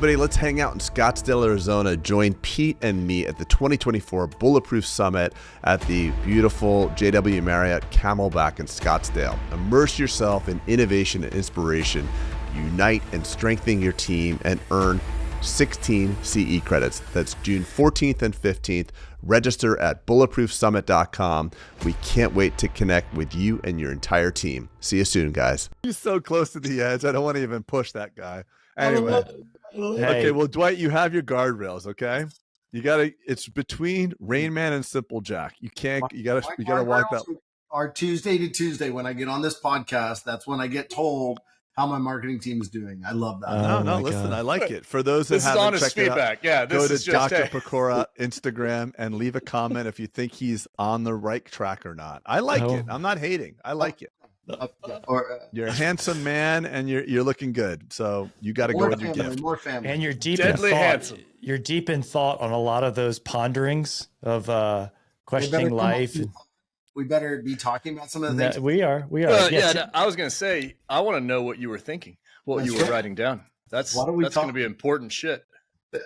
everybody. Let's hang out in Scottsdale, Arizona. Join Pete and me at the 2024 Bulletproof Summit at the beautiful JW Marriott Camelback in Scottsdale. Immerse yourself in innovation and inspiration. Unite and strengthen your team and earn 16 CE credits. That's June 14th and 15th. Register at bulletproofsummit.com. We can't wait to connect with you and your entire team. See you soon, guys. He's so close to the edge. I don't want to even push that guy. Anyway. Okay, well, Dwight, you have your guardrails, okay? You gotta, it's between Rain Man and Simple Jack. You gotta walk that. Our Tuesday to Tuesday, when I get on this podcast, that's when I get told how my marketing team is doing. I love that. No, listen, I like it. For those that haven't checked feedback. it out, go to Dr. Hey. Peccora Instagram and leave a comment if you think he's on the right track or not. I like it. I'm not hating. I like it. You're a handsome man and you're looking good. So you got to go with your gift. More family. And you're deep Deadly in thought. handsome. You're deep in thought on a lot of those ponderings of questioning life. We better be talking about some of the things. We are. Yes. Yeah, I was going to say, I want to know what you were thinking, what you were writing down. That's going to be important shit.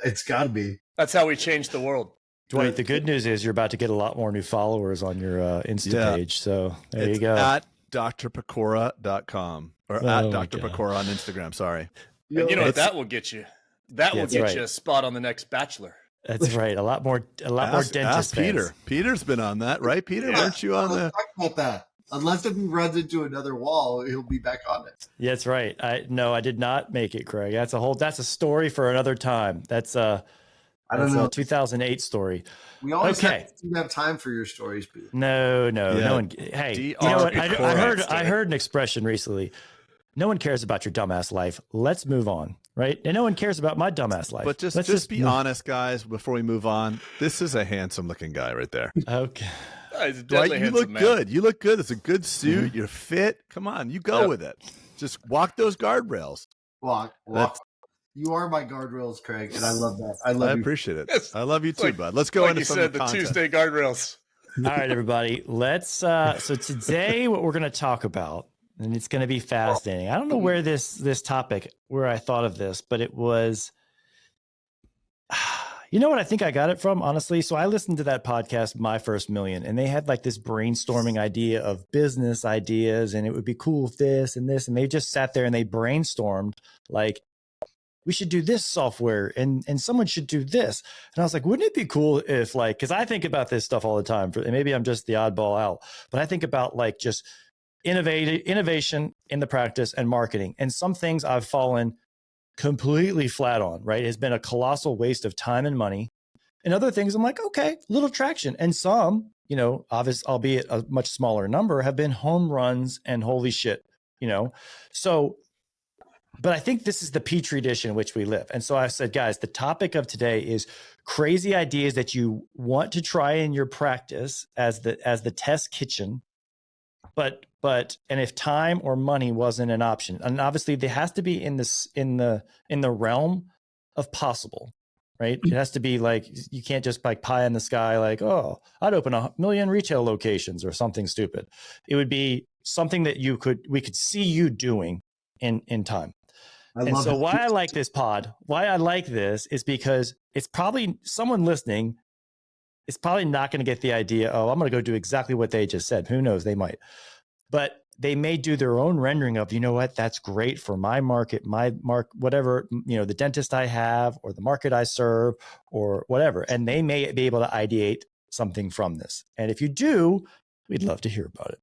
It's got to be. That's how we change the world. Dwight, the good news is you're about to get a lot more new followers on your Insta page. So there you go. At drpeccora.com or at Dr. Peccora on Instagram. Sorry. And you know what that will get you? That will get you a spot on the next Bachelor. That's right. A lot more dentist ask Peter. fans. Peter's been on that, right? Peter, weren't you on the? Talk about that. Unless if he runs into another wall, he'll be back on it. Yeah, that's right. I did not make it, Craig. That's a story for another time. That's a 2008 story. We always have time for your stories, Peter. No one. Hey, you know what? I heard an expression recently. No one cares about your dumbass life. Let's move on, right? And no one cares about my dumbass life. But just be honest, guys, before we move on. This is a handsome-looking guy right there. Okay. Dwight, you look good. You look good. It's a good suit. You're fit. Come on, you go with it. Just walk those guardrails. Walk. You are my guardrails, Craig, and I love that. I appreciate it. I love you too, bud. Let's go into some of the content. Tuesday guardrails. All right, everybody. Let's. So today, what we're going to talk about, and it's going to be fascinating. I don't know where this topic, where I thought of this, but it was. You know what I think I got it from, honestly? So I listened to that podcast, My First Million, and they had like this brainstorming idea of business ideas, and it would be cool if this and this, and they just sat there and they brainstormed like, we should do this software and someone should do this. And I was like, wouldn't it be cool if like, because I think about this stuff all the time, and maybe I'm just the oddball out, but I think about like just innovation in the practice and marketing. And some things I've fallen completely flat on, right? It's been a colossal waste of time and money. And other things I'm like, okay, little traction. And some, obviously, albeit a much smaller number, have been home runs and holy shit, So, but I think this is the petri dish in which we live. And so I said, guys, the topic of today is crazy ideas that you want to try in your practice as the test kitchen. And if time or money wasn't an option, and obviously there has to be in the realm of possible, right? It has to be like, you can't just like pie in the sky, like, oh, I'd open 1 million retail locations or something stupid. It would be something that we could see you doing in time. And so why I like this pod, why I like this is because it's probably someone listening is probably not going to get the idea, oh, I'm going to go do exactly what they just said. Who knows? They might. But they may do their own rendering of, you know what, that's great for my market, whatever, the dentist I have or the market I serve or whatever. And they may be able to ideate something from this. And if you do, we'd love to hear about it.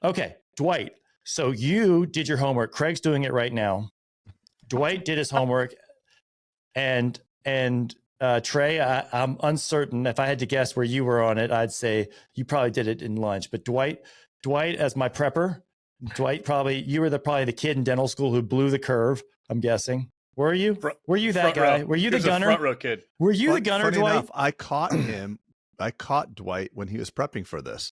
Okay, Dwight. So you did your homework. Craig's doing it right now. Dwight did his homework. And Trey, I'm uncertain. If I had to guess where you were on it, I'd say you probably did it in lunch. But Dwight, as my prepper, you were probably the kid in dental school who blew the curve, I'm guessing. Were you? Were you that guy? Were you the gunner? Front row kid. Were you the gunner, funny Dwight? Enough, I caught Dwight when he was prepping for this.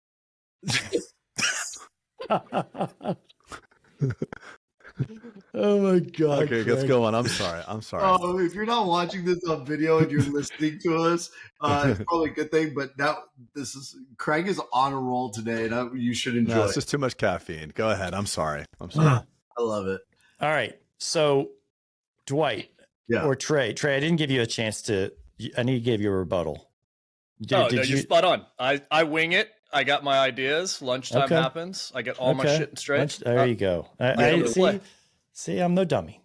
Oh my God. Okay, let's go on. I'm sorry. Oh, if you're not watching this on video and you're listening to us, it's probably a good thing. But now Craig is on a roll today, and you should enjoy. No, it's just too much caffeine. Go ahead. I'm sorry. I love it. All right. So, Dwight, Yeah. Or Trey, I didn't give you a chance to, I need to give you a rebuttal. No, you're spot on. I wing it. I got my ideas. Lunchtime happens. I get all my shit straight. There you go. I see, I'm no dummy.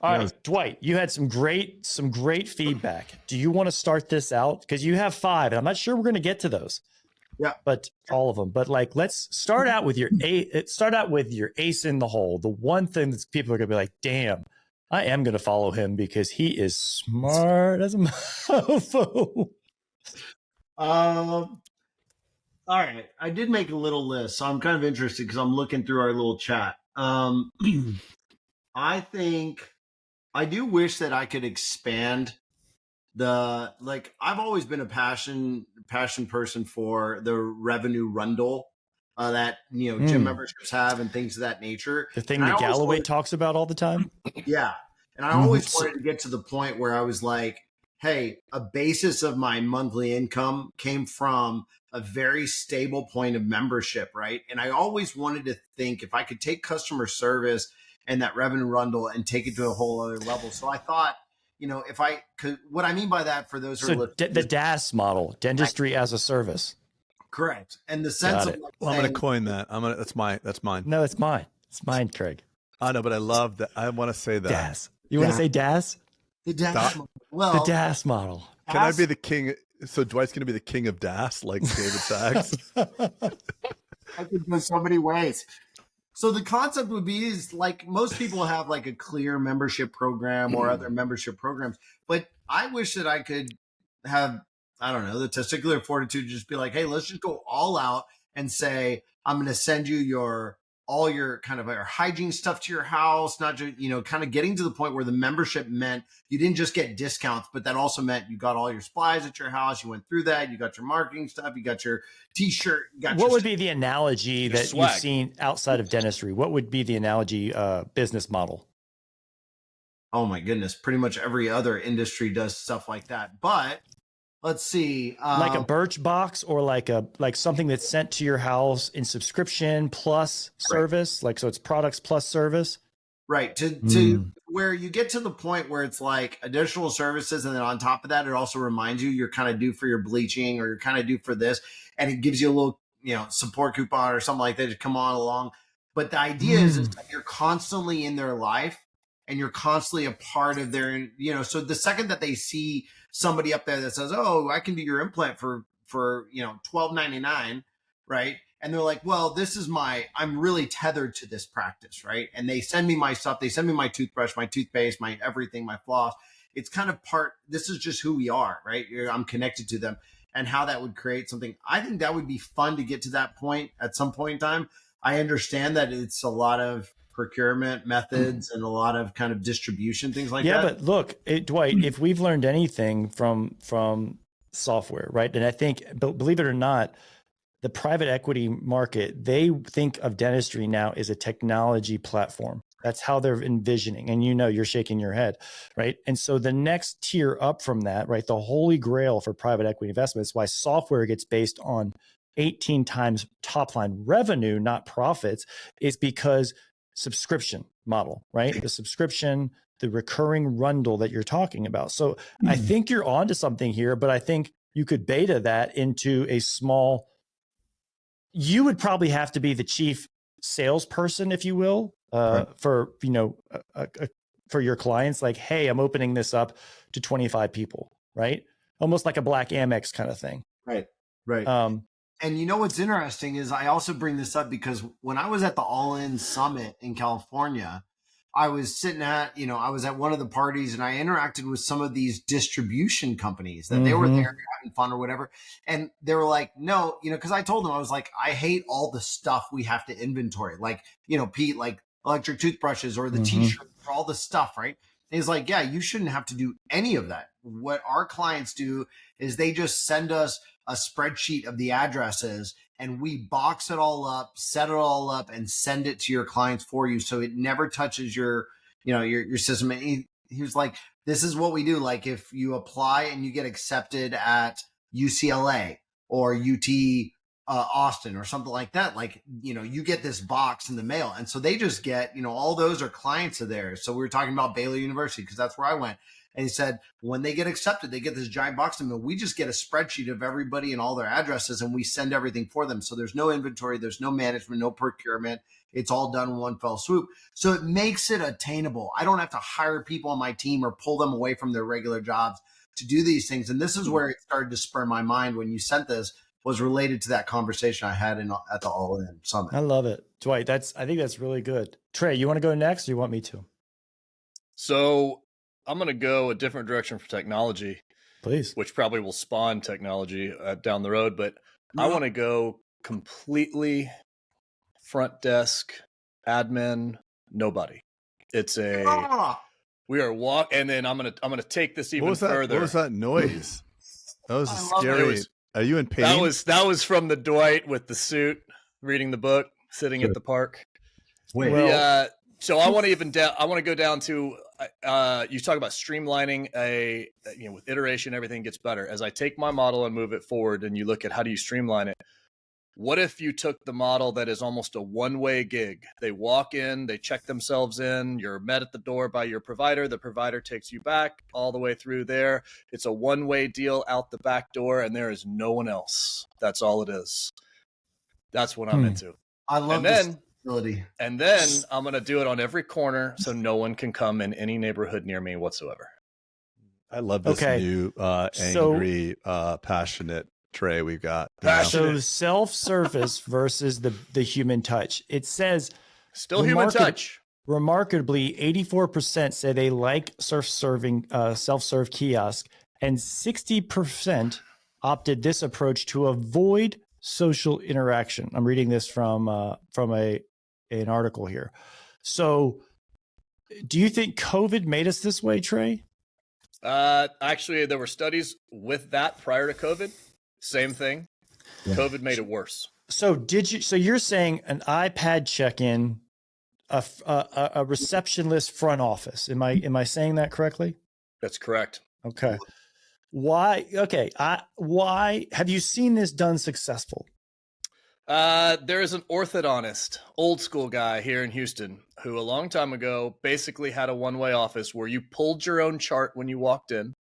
All right, Dwight, you had some great feedback. Do you want to start this out? Because you have 5, and I'm not sure we're going to get to those. Yeah, but all of them. But like, let's start out with your ace in the hole. The one thing that people are going to be like, damn, I am going to follow him because he is smart as a mofo. All right, I did make a little list, so I'm kind of interested because I'm looking through our little chat. I think I do wish that I could expand I've always been a passion person for the revenue rundle that gym memberships have and things of that nature. The thing that Galloway talks about all the time. Yeah, and I always wanted to get to the point where I was like, hey, a basis of my monthly income came from a very stable point of membership, right? And I always wanted to think if I could take customer service and that revenue rundle and take it to a whole other level. So I thought, if I could, what I mean by that for those who are listening, the DaaS model, dentistry as a service. Correct. And the sense of I'm going to coin that. That's mine. No, it's mine. It's mine, Craig. I know, but I love that. I want to say that. DaaS. You want to say DaaS? The DaaS model. Well, the DaaS model. Can I be the king? So Dwight's going to be the king of DaaS, like David Sachs. I could go so many ways. So the concept would be is like most people have like a clear membership program or other membership programs, but I wish that I could have, I don't know, the testicular fortitude to just be like, hey, let's just go all out and say, I'm going to send you all your kind of our hygiene stuff to your house, not just, kind of getting to the point where the membership meant you didn't just get discounts, but that also meant you got all your supplies at your house. You went through that. You got your marketing stuff. You got your t-shirt. What would be the analogy that you've seen outside of dentistry? What would be the analogy business model? Oh my goodness. Pretty much every other industry does stuff like that. But let's see. Like a Birch box or like something that's sent to your house in subscription plus service. Like, so it's products plus service. Right. To where you get to the point where it's like additional services. And then on top of that, it also reminds you you're kind of due for your bleaching or you're kind of due for this. And it gives you a little, support coupon or something like that to come on along. But the idea is that you're constantly in their life and you're constantly a part of their, so the second that they see somebody up there that says, oh, I can do your implant for $12.99, right? And they're like, well, I'm really tethered to this practice, right? And they send me my stuff. They send me my toothbrush, my toothpaste, my everything, my floss. It's kind of this is just who we are, right? I'm connected to them. And how that would create something. I think that would be fun to get to that point at some point in time. I understand that it's a lot of procurement methods and a lot of kind of distribution, things like that. Yeah, but look, Dwight, if we've learned anything from software, right? And I think, believe it or not, the private equity market, they think of dentistry now as a technology platform. That's how they're envisioning. And you're shaking your head, right? And so the next tier up from that, right, the holy grail for private equity investments, why software gets based on 18 times top line revenue, not profits, is because subscription model, right? The subscription, the recurring rundle that you're talking about. So I think you're onto something here, but I think you could beta that into a small, you would probably have to be the chief salesperson, if you will, for your clients. Like, hey, I'm opening this up to 25 people, right? Almost like a Black Amex kind of thing. Right. And what's interesting is I also bring this up because when I was at the All In Summit in California, I was sitting at, I was at one of the parties and I interacted with some of these distribution companies that they were there having fun or whatever. And they were like, no, because I told them, I was like, I hate all the stuff we have to inventory. Like, Pete, like electric toothbrushes or the t-shirt or all the stuff, right? And he's like, yeah, you shouldn't have to do any of that. What our clients do is they just send us a spreadsheet of the addresses and we box it all up, set it all up and send it to your clients for you. So it never touches your system. And he was like, this is what we do. Like if you apply and you get accepted at UCLA or UT Austin or something like that. Like, you get this box in the mail. And so they just get, all those are clients of theirs. So we were talking about Baylor University because that's where I went. And he said, when they get accepted, they get this giant box in the mail. We just get a spreadsheet of everybody and all their addresses, and we send everything for them. So there's no inventory, there's no management, no procurement. It's all done in one fell swoop. So it makes it attainable. I don't have to hire people on my team or pull them away from their regular jobs to do these things. And this is where it started to spur my mind when you sent this, was related to that conversation I had at the All In Summit. I love it. Dwight, I think that's really good. Trey, you want to go next or you want me to? So I'm going to go a different direction for technology. Please. Which probably will spawn technology down the road. But I want to go completely front desk, admin, nobody. It's we are and then I'm gonna take this even further. What was that noise? That was scary. Are you in pain? That was from the Dwight with the suit, reading the book, sitting at the park. Wait. So I want to go down to you talk about streamlining with iteration, everything gets better. As I take my model and move it forward, and you look at how do you streamline it. What if you took the model that is almost a one-way gig? They walk in, they check themselves in, you're met at the door by your provider, the provider takes you back all the way through there. It's a one-way deal out the back door, and there is no one else. That's all it is. That's what I'm into. I love this ability. And then I'm going to do it on every corner so no one can come in any neighborhood near me whatsoever. I love this new angry, passionate Trey we've got. So self-service versus the human touch. It says still human touch. Remarkably, 84% say they like self-serve kiosk, and 60% opted this approach to avoid social interaction. I'm reading this from an article here. So, do you think COVID made us this way, Trey? Actually, there were studies with that prior to COVID. Same thing. Yeah. COVID made it worse. So so you're saying an iPad check-in, a receptionless front office. Am I saying that correctly? That's correct. Okay. Why? Okay. Why have you seen this done successful? There is an orthodontist, old school guy here in Houston, who a long time ago basically had a one-way office where you pulled your own chart when you walked in.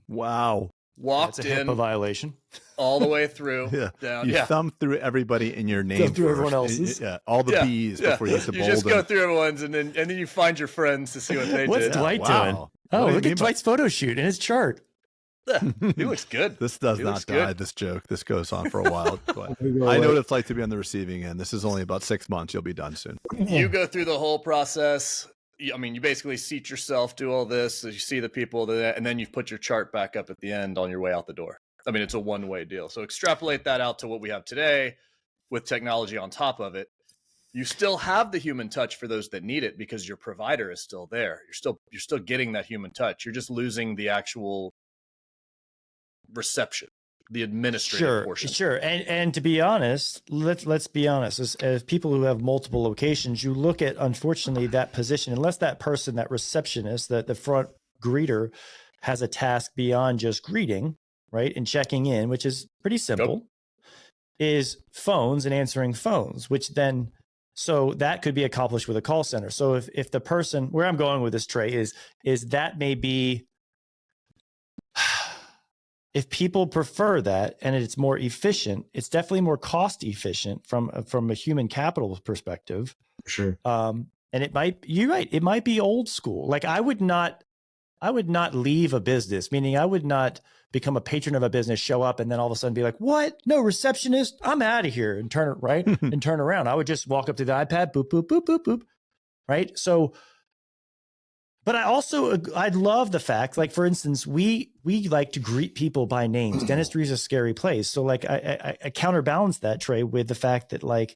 Wow. That's a HIPAA violation. All the way through. Down. You thumb through everybody in your name. Go through everyone else's. All the B's before you get to Boulden. You just go through everyone's and then you find your friends to see what they did. What's Dwight doing? Oh, look at Dwight's photo shoot and his chart. He looks good. This does not die, this joke. This goes on for a while. But I know what it's like to be on the receiving end. This is only about 6 months. You'll be done soon. You go through the whole process. I mean, you basically seat yourself, do all this, so you see the people, and then you put your chart back up at the end on your way out the door. I mean, it's a one-way deal. So extrapolate that out to what we have today with technology on top of it. You still have the human touch for those that need it because your provider is still there. You're still getting that human touch. You're just losing the actual reception, the administrative portion. Sure. And to be honest, let's be honest, as people who have multiple locations, you look at, unfortunately, that position, unless that person, that receptionist, that the front greeter has a task beyond just greeting, right, and checking in, which is pretty simple, is phones and answering phones, which then, so that could be accomplished with a call center. So if the person, where I'm going with this, Trey, is that may be, if people prefer that and it's more efficient, it's definitely more cost efficient from a human capital perspective. Sure. And you're right. It might be old school. Like I would not leave a business, meaning I would not become a patron of a business, show up, and then all of a sudden be like, what? No receptionist, I'm out of here, and turn it right and turn around. I would just walk up to the iPad, boop, boop, boop, boop, boop. Right. So, but I love the fact, like, for instance, we like to greet people by names. Dentistry is a scary place. So like I counterbalance that, Trey, with the fact that, like,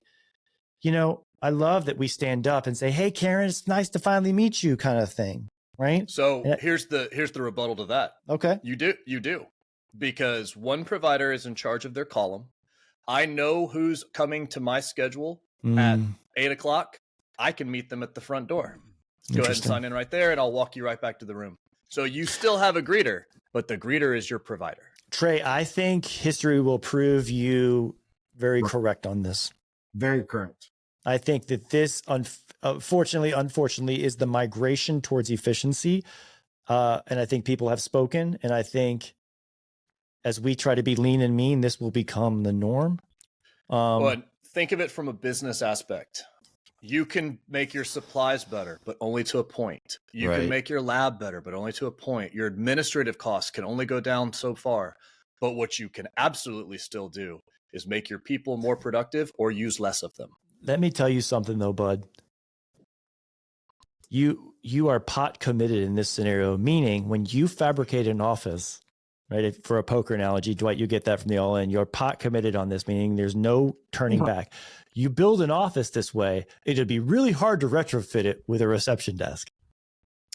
you know, I love that we stand up and say, hey, Karen, it's nice to finally meet you, kind of thing. Right. So here's the rebuttal to that. Okay. You do. Because one provider is in charge of their column. I know who's coming to my schedule at 8:00. I can meet them at the front door. Go ahead and sign in right there, and I'll walk you right back to the room. So you still have a greeter, but the greeter is your provider. Trey, I think history will prove you very correct on this. Very correct. I think that this, unfortunately, is the migration towards efficiency. And I think people have spoken. And I think as we try to be lean and mean, this will become the norm. But think of it from a business aspect. You can make your supplies better, but only to a point. You can make your lab better, but only to a point. Your administrative costs can only go down so far. But what you can absolutely still do is make your people more productive or use less of them. Let me tell you something though, bud. You are pot committed in this scenario, meaning when you fabricate an office, right? For a poker analogy, Dwight, you get that from the all in. You're pot committed on this, meaning there's no turning back. You build an office this way, it'd be really hard to retrofit it with a reception desk.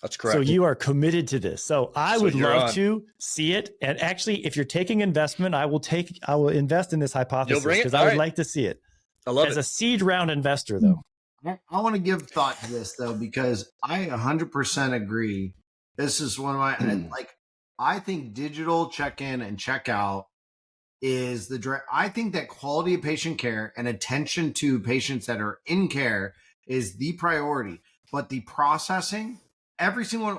That's correct. So you are committed to this. So I would love to see it. And actually, if you're taking investment, I will invest in this hypothesis because I would like to see it. I love it. As a seed round investor, though. I want to give thought to this though, because I 100% agree. This is one of my, I think digital check-in and check-out is I think that quality of patient care and attention to patients that are in care is the priority, but the processing,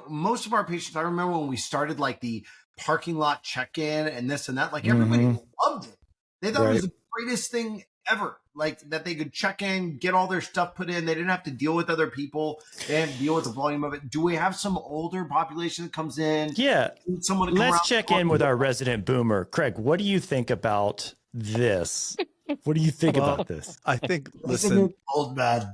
most of our patients, I remember when we started like the parking lot check-in and this and that, like everybody loved it. They thought it was the greatest thing ever, like that they could check in, get all their stuff put in. They didn't have to deal with other people. They didn't deal with the volume of it. Do we have some older population that comes in? Yeah. Let's check in with our resident boomer. Craig, what do you think about this? What do you think about this? I think, listen, old man.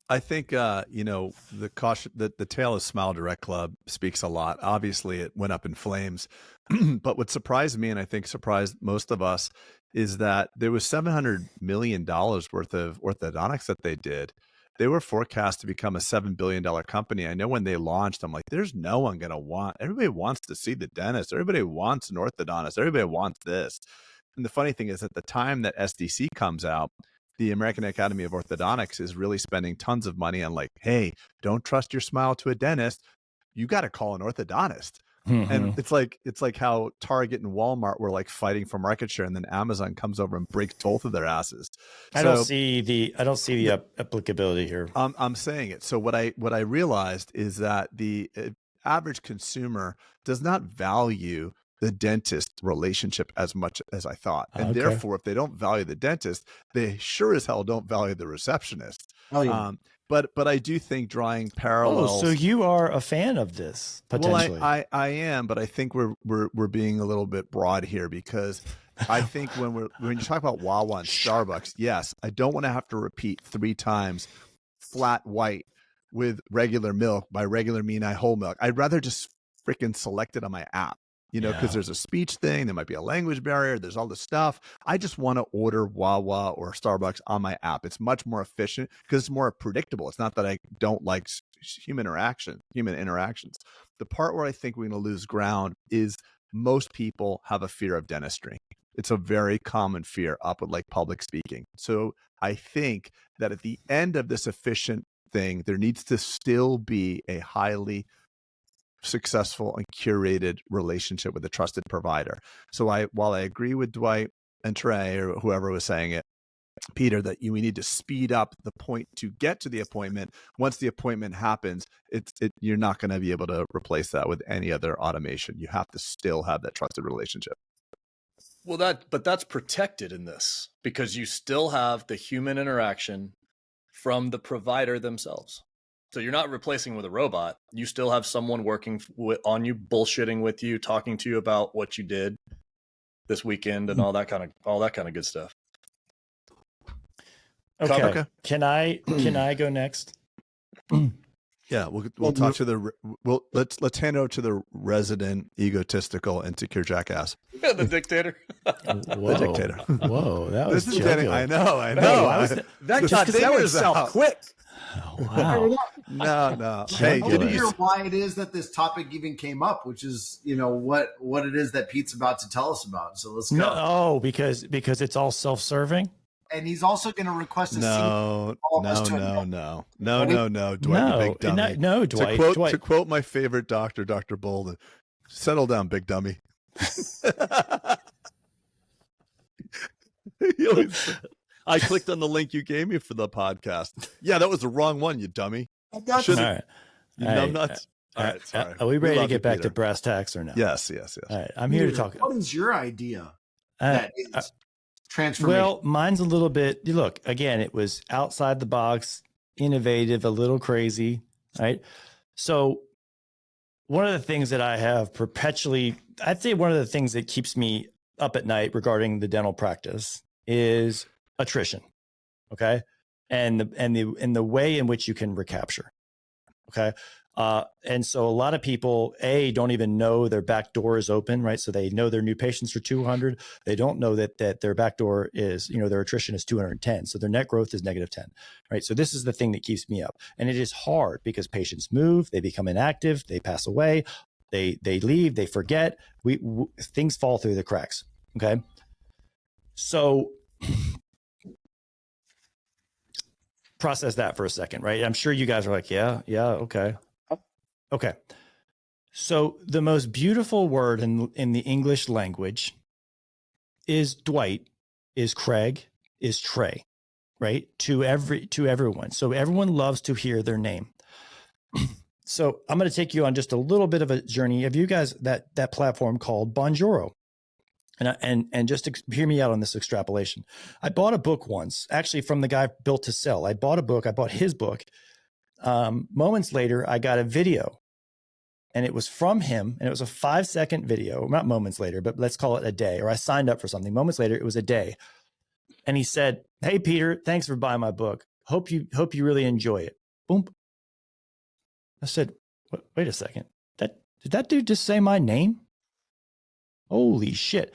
I think, the caution that the tale of Smile Direct Club speaks a lot. Obviously it went up in flames, but what surprised me, and I think surprised most of us, is that there was $700 million worth of orthodontics that they did. They were forecast to become a $7 billion company. I know when they launched, I'm like, there's no one going to everybody wants to see the dentist. Everybody wants an orthodontist. Everybody wants this. And the funny thing is at the time that SDC comes out, the American Academy of Orthodontics is really spending tons of money on like, hey, don't trust your smile to a dentist. You got to call an orthodontist. And it's like how Target and Walmart were like fighting for market share, and then Amazon comes over and breaks both of their asses. I don't see the applicability here. I'm saying it. So what I realized is that the average consumer does not value the dentist relationship as much as I thought, and therefore, if they don't value the dentist, they sure as hell don't value the receptionist. Oh yeah. But I do think drawing parallels. Oh, so you are a fan of this potentially? Well, I am, but I think we're being a little bit broad here, because I think when you talk about Wawa and Starbucks, yes, I don't want to have to repeat 3 times flat white with regular milk. By regular mean I whole milk. I'd rather just freaking select it on my app. Because there's a speech thing, there might be a language barrier, there's all this stuff. I just want to order Wawa or Starbucks on my app. It's much more efficient because it's more predictable. It's not that I don't like human interactions. The part where I think we're going to lose ground is most people have a fear of dentistry. It's a very common fear up with like public speaking. So I think that at the end of this efficient thing, there needs to still be a highly successful and curated relationship with a trusted provider. So while I agree with Dwight and Trey or whoever was saying it, Peter, that we need to speed up the point to get to the appointment. Once the appointment happens, you're not going to be able to replace that with any other automation. You have to still have that trusted relationship. Well, but that's protected in this because you still have the human interaction from the provider themselves. So you're not replacing with a robot. You still have someone working on you, bullshitting with you, talking to you about what you did this weekend and all that kind of good stuff. Okay. Can I go next? Yeah, we'll talk to let's hand over to the resident egotistical insecure jackass. Yeah, the dictator. Whoa. The dictator. Whoa, that was I know. That got to sell itself quick. Oh, wow. No. Hey, I hear why it is that this topic even came up, which is, what it is that Pete's about to tell us about. So let's go. No, because it's all self-serving. And he's also going to request a No, Dwight, you big dummy. No, Dwight. To quote my favorite doctor, Dr. Boulden, settle down, big dummy. I clicked on the link you gave me for the podcast. Yeah, that was the wrong one, you dummy. All right. You numbnuts. All right, sorry. Are we ready to love get you, back Peter. to brass tacks or no? Yes. All right. I'm here to talk. What is your idea that is transformation? Well, mine's a little bit, look, again, it was outside the box, innovative, a little crazy, right? So one of the things that I have perpetually, I'd say one of the things that keeps me up at night regarding the dental practice is attrition. Okay. And the way in which you can recapture. Okay. And so a lot of people, don't even know their back door is open, right? So they know their new patients are 200. They don't know that their back door is, their attrition is 210. So their net growth is -10, right? So this is the thing that keeps me up. And it is hard because patients move, they become inactive, they pass away, they leave, they forget, things fall through the cracks. Okay. So process that for a second, right? I'm sure you guys are like, yeah, okay. Okay. So the most beautiful word in the English language is Dwight, is Craig, is Trey, right? To everyone. So everyone loves to hear their name. So I'm going to take you on just a little bit of a journey. Have you guys that platform called Bonjoro? And just hear me out on this extrapolation. I bought a book once, actually from the guy Built to Sell. I bought his book. Moments later, I got a video and it was from him and it was a 5-second video, not moments later, but let's call it a day, or I signed up for something. Moments later, it was a day. And he said, "Hey, Peter, thanks for buying my book. Hope you really enjoy it." Boom. I said, wait a second. Did that dude just say my name? Holy shit.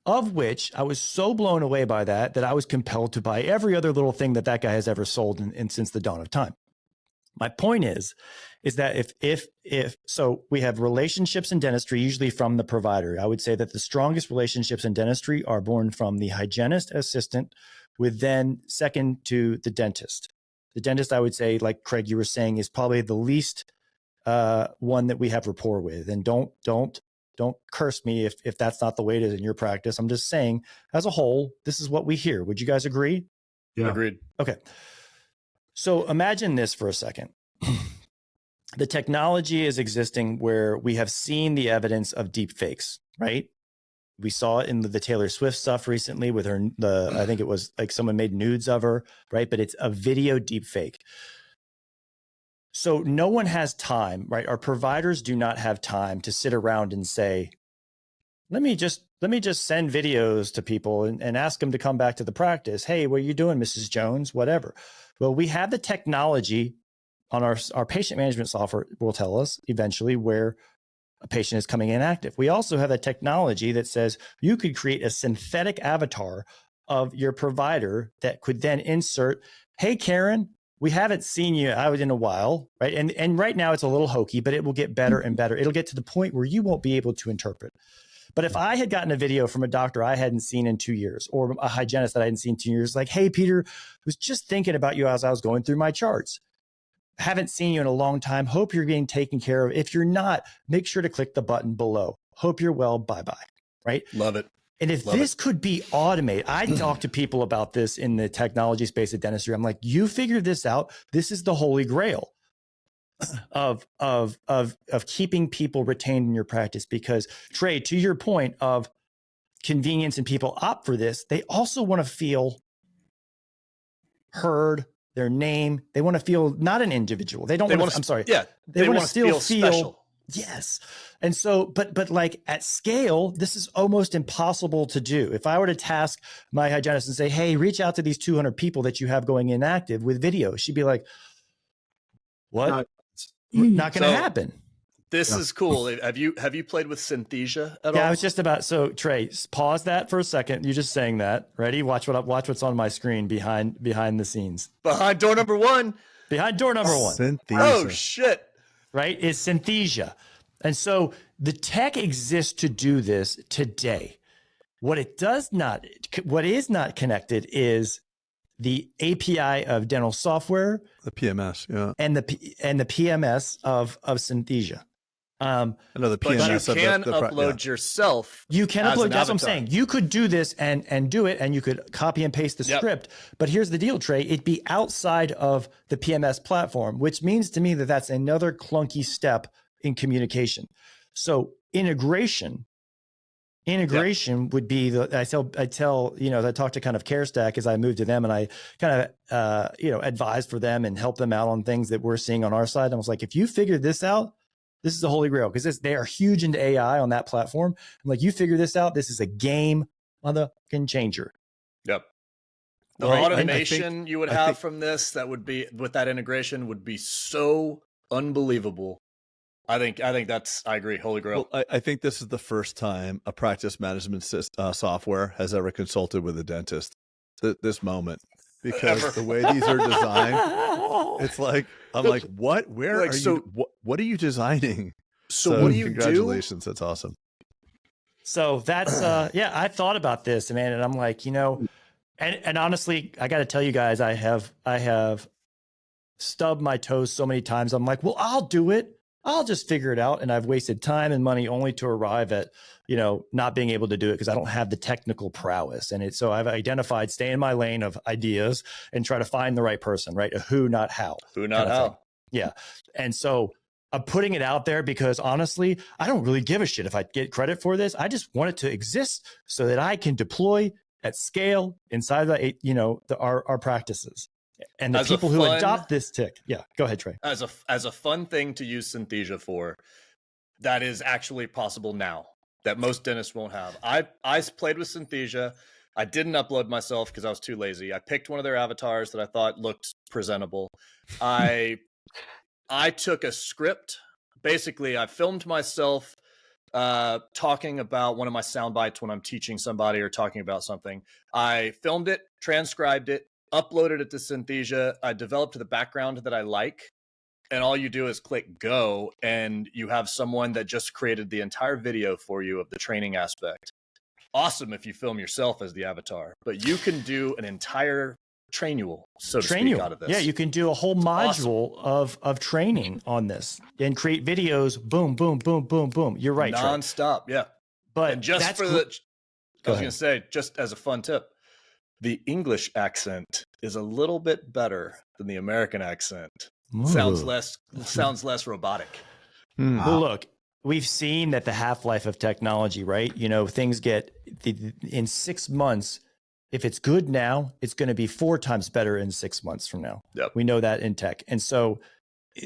Of which I was so blown away by that I was compelled to buy every other little thing that guy has ever sold since the dawn of time. My point is that if so we have relationships in dentistry, usually from the provider. I would say that the strongest relationships in dentistry are born from the hygienist assistant, with then second to the dentist. The dentist, I would say, like Craig, you were saying, is probably the least one that we have rapport with. And don't curse me if that's not the way it is in your practice. I'm just saying, as a whole, this is what we hear. Would you guys agree? Yeah. Agreed. Okay. So imagine this for a second. The technology is existing where we have seen the evidence of deep fakes, right? We saw it in the Taylor Swift stuff recently with I think it was like someone made nudes of her, right? But it's a video deep fake. So no one has time, right? Our providers do not have time to sit around and say, let me just send videos to people and ask them to come back to the practice. Hey, what are you doing, Mrs. Jones? Whatever. Well, we have the technology on our patient management software will tell us eventually where a patient is coming inactive. We also have a technology that says you could create a synthetic avatar of your provider that could then insert, "Hey, Karen, we haven't seen you out in a while," right? And right now it's a little hokey, but it will get better and better. It'll get to the point where you won't be able to interpret. But if I had gotten a video from a doctor I hadn't seen in 2 years, or a hygienist that I hadn't seen in 2 years, like, "Hey, Peter, was just thinking about you as I was going through my charts. Haven't seen you in a long time. Hope you're being taken care of. If you're not, make sure to click the button below. Hope you're well. Bye-bye." Right? Love it. And if this could be automated, I talk to people about this in the technology space of dentistry. I'm like, you figure this out. This is the holy grail of keeping people retained in your practice. Because Trey, to your point of convenience and people opt for this, they also want to feel heard, their name. They want to feel not an individual. They don't want to, I'm sorry. Yeah. They want to still feel special. Yes. And so, but like at scale, this is almost impossible to do. If I were to task my hygienist and say, "Hey, reach out to these 200 people that you have going inactive with video," she'd be like, "What? Not going to happen." This is cool. Have you played with Synthesia at all? Yeah, I was just about. So Trey, pause that for a second. You're just saying that. Ready? Watch what's on my screen behind the scenes. Behind door number one. Behind door number one. Synthesia. Oh shit. Right? Is Synthesia. And so the tech exists to do this today. What is not connected is the API of dental software, the PMS, yeah, and the PMS of Synthesia. I know the But you PMS can of upload yourself. You can as upload. an That's what I'm avatar. saying. You could do this and do it, and you could copy and paste the Yep. script. But here's the deal, Trey. It'd be outside of the PMS platform, which means to me that that's another clunky step in communication. So integration would be the. I tell I talk to kind of CareStack as I move to them, and I kind of advise for them and help them out on things that we're seeing on our side. And I was like, if you figure this out, this is the holy grail, because they are huge into AI on that platform. I'm like, you figure this out, this is a game motherfucking changer. Yep. The Well, automation you would have from this, that would be with that integration, would be so unbelievable. I agree. Holy grail. Well, I think this is the first time a practice management software has ever consulted with a dentist. This moment, because the way these are designed, it's like I'm like, what? Where are you? What are you designing? So what do you congratulations, that's awesome. So that's I thought about this, man, and I'm like, and honestly, I got to tell you guys, I have stubbed my toes so many times. I'm like, well, I'll do it. I'll just figure it out. And I've wasted time and money only to arrive at, not being able to do it because I don't have the technical prowess. And so I've identified, stay in my lane of ideas and try to find the right person, right? A who, not how. Who, not how. Yeah. And so I'm putting it out there because honestly, I don't really give a shit if I get credit for this. I just want it to exist so that I can deploy at scale inside our practices. And the people who adopt this tick. Yeah, go ahead, Trey. As a fun thing to use Synthesia for, that is actually possible now, that most dentists won't have. I played with Synthesia. I didn't upload myself because I was too lazy. I picked one of their avatars that I thought looked presentable. I took a script. Basically, I filmed myself talking about one of my sound bites when I'm teaching somebody or talking about something. I filmed it, transcribed it, uploaded it to Synthesia. I developed the background that I like, and all you do is click go, and you have someone that just created the entire video for you of the training aspect. Awesome if you film yourself as the avatar, but you can do an entire trainual, so to speak, out of this. Yeah, you can do a whole module of training on this and create videos. Boom, boom, boom, boom, boom. You're right, nonstop. Trey. Yeah, but and just for the, I was going to say, just as a fun tip, the English accent is a little bit better than the American accent. Ooh. Sounds less robotic. Well, look, we've seen that the half-life of technology, right? Things get in 6 months. If it's good now, it's going to be 4 times better in 6 months from now. Yep. We know that in tech. And so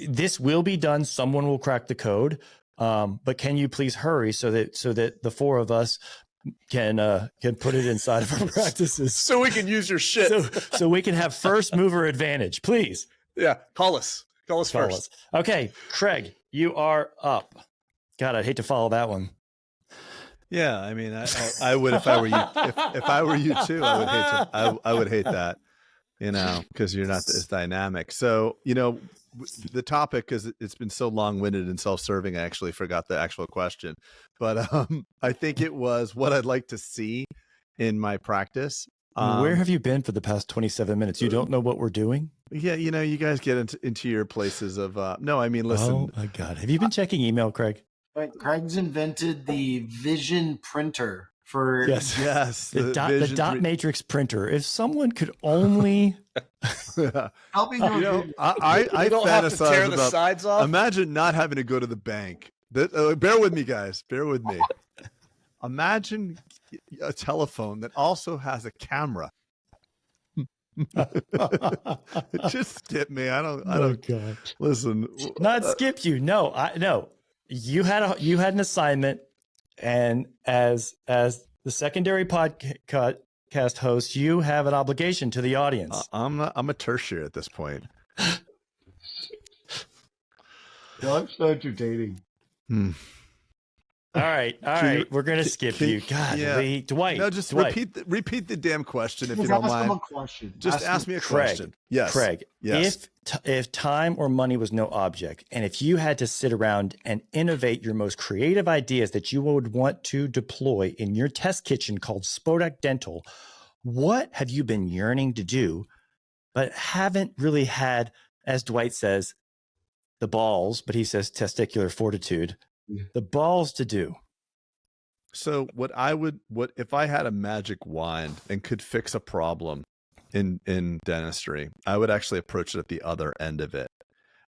this will be done. Someone will crack the code. But can you please hurry so that the 4 of us can put it inside of our practices, so we can use your shit, so we can have first mover advantage, please. Yeah, call us first. Okay, Craig, you are up. God, I'd hate to follow that one. Yeah, I mean, I would if I were you. If I were you too, I would hate that, because you're not as dynamic. So the topic, because it's been so long-winded and self-serving, I actually forgot the actual question. But I think it was what I'd like to see in my practice. Where have you been for the past 27 minutes? You don't know what we're doing? Yeah, you guys get into your places of no, I mean, listen. Oh my God, have you been checking email, Craig? Right, Craig's invented the Vision printer for yes, the dot matrix printer. If someone could only helping I don't have to tear the sides off. Imagine not having to go to the bank. Bear with me, guys. Bear with me. Imagine a telephone that also has a camera. It just skipped me. I don't. God. Listen. Not skip you. No. You had an assignment, and as the secondary podcast host, you have an obligation to the audience. I'm a tertiary at this point. That's so entertaining. All right. We're gonna skip you. God, yeah. Dwight. No, just Dwight. repeat the damn question if you don't mind. Just ask me a question. Yes, Craig. Yes. If time or money was no object, and if you had to sit around and innovate your most creative ideas that you would want to deploy in your test kitchen called Spodak Dental, what have you been yearning to do, but haven't really had, as Dwight says, the balls, but he says testicular fortitude The balls to do. So what if I had a magic wand and could fix a problem in dentistry, I would actually approach it at the other end of it.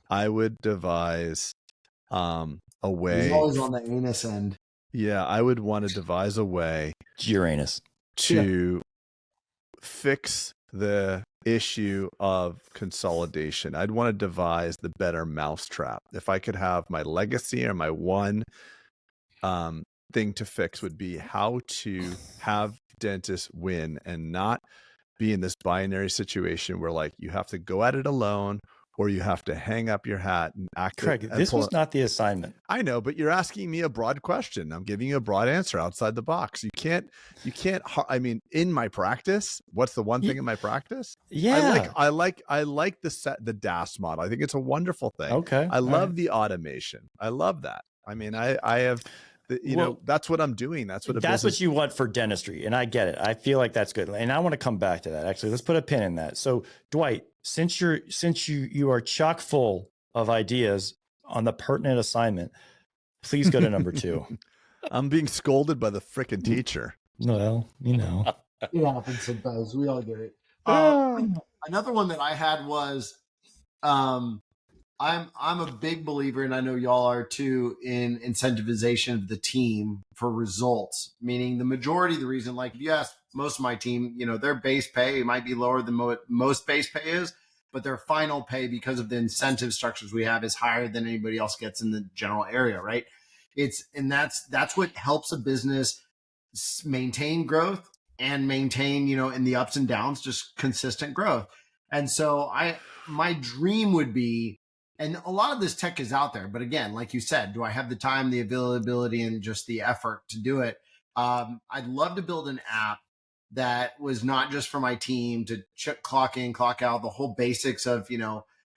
I would devise a way. He's always on the anus end. Yeah, I would want to devise a way Uranus to fix the issue of consolidation. I'd want to devise the better mousetrap. If I could have my legacy or my one thing to fix would be how to have dentists win and not be in this binary situation where like you have to go at it alone or you have to hang up your hat and act. Craig, this was not the assignment. I know, but you're asking me a broad question. I'm giving you a broad answer outside the box. You can't, I mean, in my practice, what's the one thing in my practice? Yeah. I like the DAS model. I think it's a wonderful thing. Okay. I love the automation. I love that. I mean, I have, that's what I'm doing. That's what you want for dentistry. And I get it. I feel like that's good. And I want to come back to that. Actually, let's put a pin in that. So Dwight, since you are chock full of ideas on the pertinent assignment, please go to number 2. I'm being scolded by the frickin' teacher. Well, It happens sometimes. We all get it. Another one that I had was, I'm a big believer, and I know y'all are too, in incentivization of the team for results. Meaning the majority of the reason, like if you ask most of my team, their base pay might be lower than most base pay is, but their final pay, because of the incentive structures we have, is higher than anybody else gets in the general area, right? That's what helps a business maintain growth and maintain, in the ups and downs, just consistent growth. And so my dream would be, and a lot of this tech is out there, but again, like you said, do I have the time, the availability, and just the effort to do it? I'd love to build an app that was not just for my team to clock in, clock out, the whole basics of,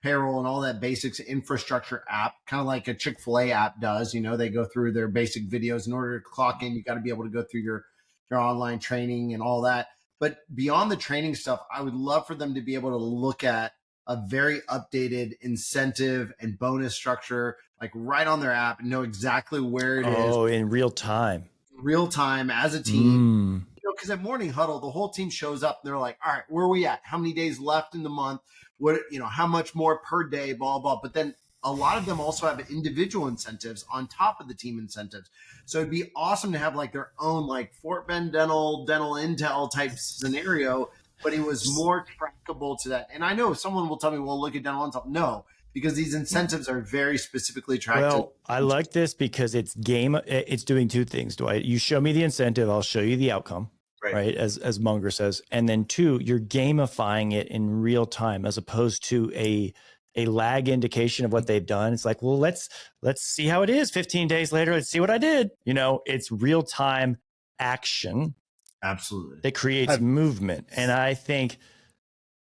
payroll and all that basics infrastructure app, kind of like a Chick-fil-A app does. They go through their basic videos. In order to clock in, you got to be able to go through your online training and all that. But beyond the training stuff, I would love for them to be able to look at a very updated incentive and bonus structure, like right on their app, and know exactly where it is. Oh, in real time. Real time as a team. Because at Morning Huddle, the whole team shows up and they're like, all right, where are we at? How many days left in the month? What, how much more per day, blah, blah. But then a lot of them also have individual incentives on top of the team incentives. So it'd be awesome to have like their own like Fort Bend dental intel type scenario, but it was more trackable to that. And I know someone will tell me, well, look at dental intel. No, because these incentives are very specifically tracked. Well, I like this because it's doing two things, Dwight. You show me the incentive, I'll show you the outcome. Right. As Munger says. And then 2, you're gamifying it in real time as opposed to a lag indication of what they've done. It's like, well, let's see how it is 15 days later. Let's see what I did. It's real time action. Absolutely. That creates movement. And I think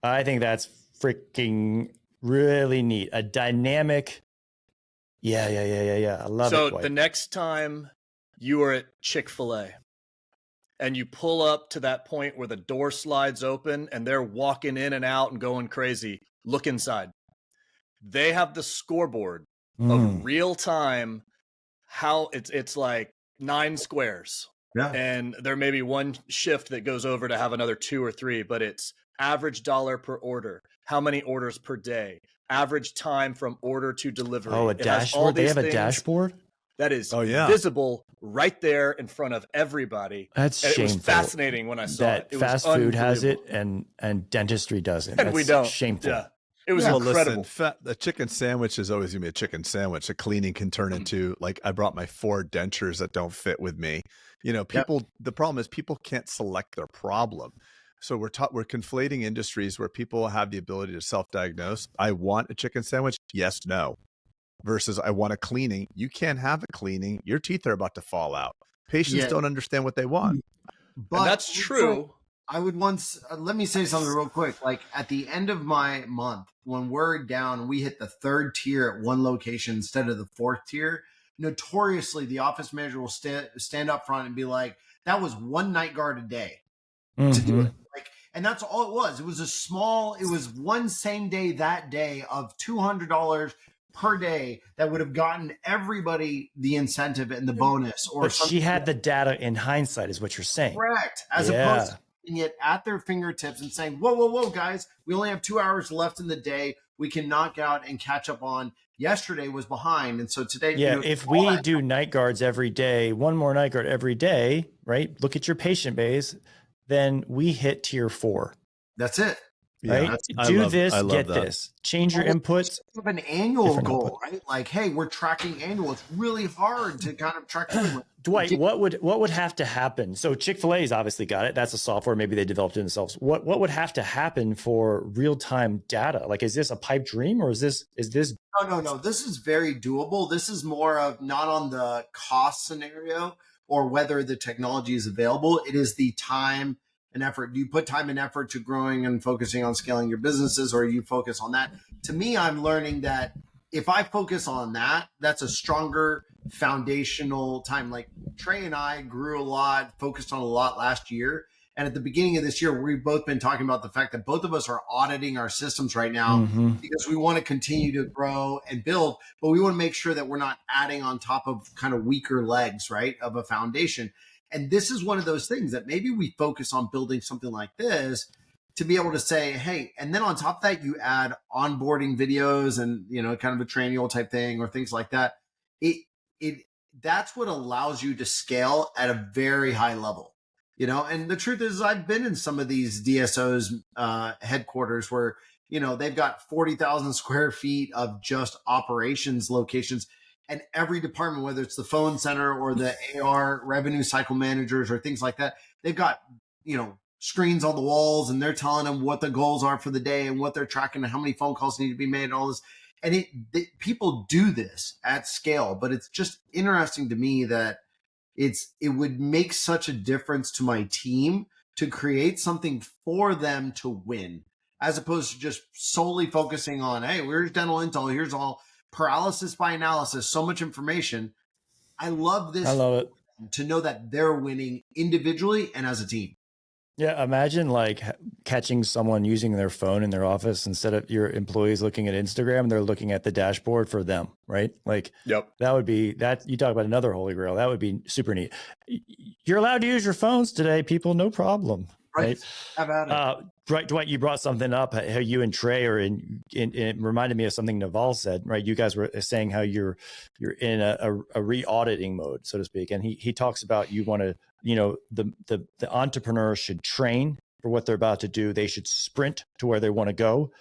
that's freaking really neat. A dynamic. Yeah. I love it. So the next time you are at Chick-fil-A and you pull up to that point where the door slides open and they're walking in and out and going crazy, look inside. They have the scoreboard of real time, how it's like 9 squares. Yeah. And there may be one shift that goes over to have another 2 or 3, but it's average dollar per order, how many orders per day, average time from order to delivery. Oh, a dashboard. They have a dashboard that is visible right there in front of everybody. That's shameful. It was fascinating when I saw it. It fast food has it and dentistry doesn't. And we don't. Shameful. Yeah. It was incredible. Listen, the chicken sandwich is always going to be a chicken sandwich. The cleaning can turn into, like, I brought my 4 dentures that don't fit with me. People, the problem is people can't select their problem. So we're conflating industries where people have the ability to self-diagnose. I want a chicken sandwich. Yes, no. Versus I want a cleaning. You can't have a cleaning. Your teeth are about to fall out. Patients don't understand what they want. But and that's true. I would once, let me say something real quick. Like at the end of my month, when we're down, we hit the 3rd tier at one location instead of the 4th tier. Notoriously, the office manager will stand up front and be like, that was 1 night guard a day to do it. Like, and that's all it was. It was one same day that day of $200 per day that would have gotten everybody the incentive and the bonus. Or but she had the data in hindsight, is what you're saying. Correct. As opposed to putting it at their fingertips and saying, whoa, guys, we only have 2 hours left in the day. We can knock out and catch up on. Yesterday was behind. And so today, if we do night guards every day, one more night guard every day, right? Look at your patient base, then we hit tier 4. That's it. Right? Do this, get this. Change your inputs. Have an annual goal, right? Like, hey, we're tracking annual. It's really hard to kind of track. Dwight, what would have to happen? So Chick-fil-A's obviously got it. That's a software. Maybe they developed it themselves. What would have to happen for real-time data? Like, is this a pipe dream, or is this? No. This is very doable. This is more of not on the cost scenario or whether the technology is available. It is the time and effort. Do you put time and effort to growing and focusing on scaling your businesses, or you focus on that? To me, I'm learning that if I focus on that, that's a stronger foundational time. Like Trey and I grew a lot, focused on a lot last year. And at the beginning of this year, we've both been talking about the fact that both of us are auditing our systems right now because we want to continue to grow and build, but we want to make sure that we're not adding on top of kind of weaker legs, right, of a foundation. And this is one of those things that maybe we focus on building something like this to be able to say, hey, and then on top of that, you add onboarding videos and, kind of a training type thing or things like that. That's what allows you to scale at a very high level, and the truth is I've been in some of these DSOs headquarters where, they've got 40,000 square feet of just operations locations. And every department, whether it's the phone center or the AR revenue cycle managers or things like that, they've got, screens on the walls and they're telling them what the goals are for the day and what they're tracking and how many phone calls need to be made and all this. And people do this at scale, but it's just interesting to me that it would make such a difference to my team to create something for them to win, as opposed to just solely focusing on, hey, where's dental intel? Here's all. Paralysis by analysis, so much information. I love this. I love it. To know that they're winning individually and as a team. Yeah, imagine like catching someone using their phone in their office instead of your employees looking at Instagram, they're looking at the dashboard for them, right? Like, that would be that. You talk about another holy grail. That would be super neat. You're allowed to use your phones today, people, no problem. Right. How about it? Dwight, you brought something up, how you and Trey are in it reminded me of something Naval said, right? You guys were saying how you're in a re-auditing mode, so to speak. And he talks about you want to, the entrepreneur should train for what they're about to do. They should sprint to where they want to go.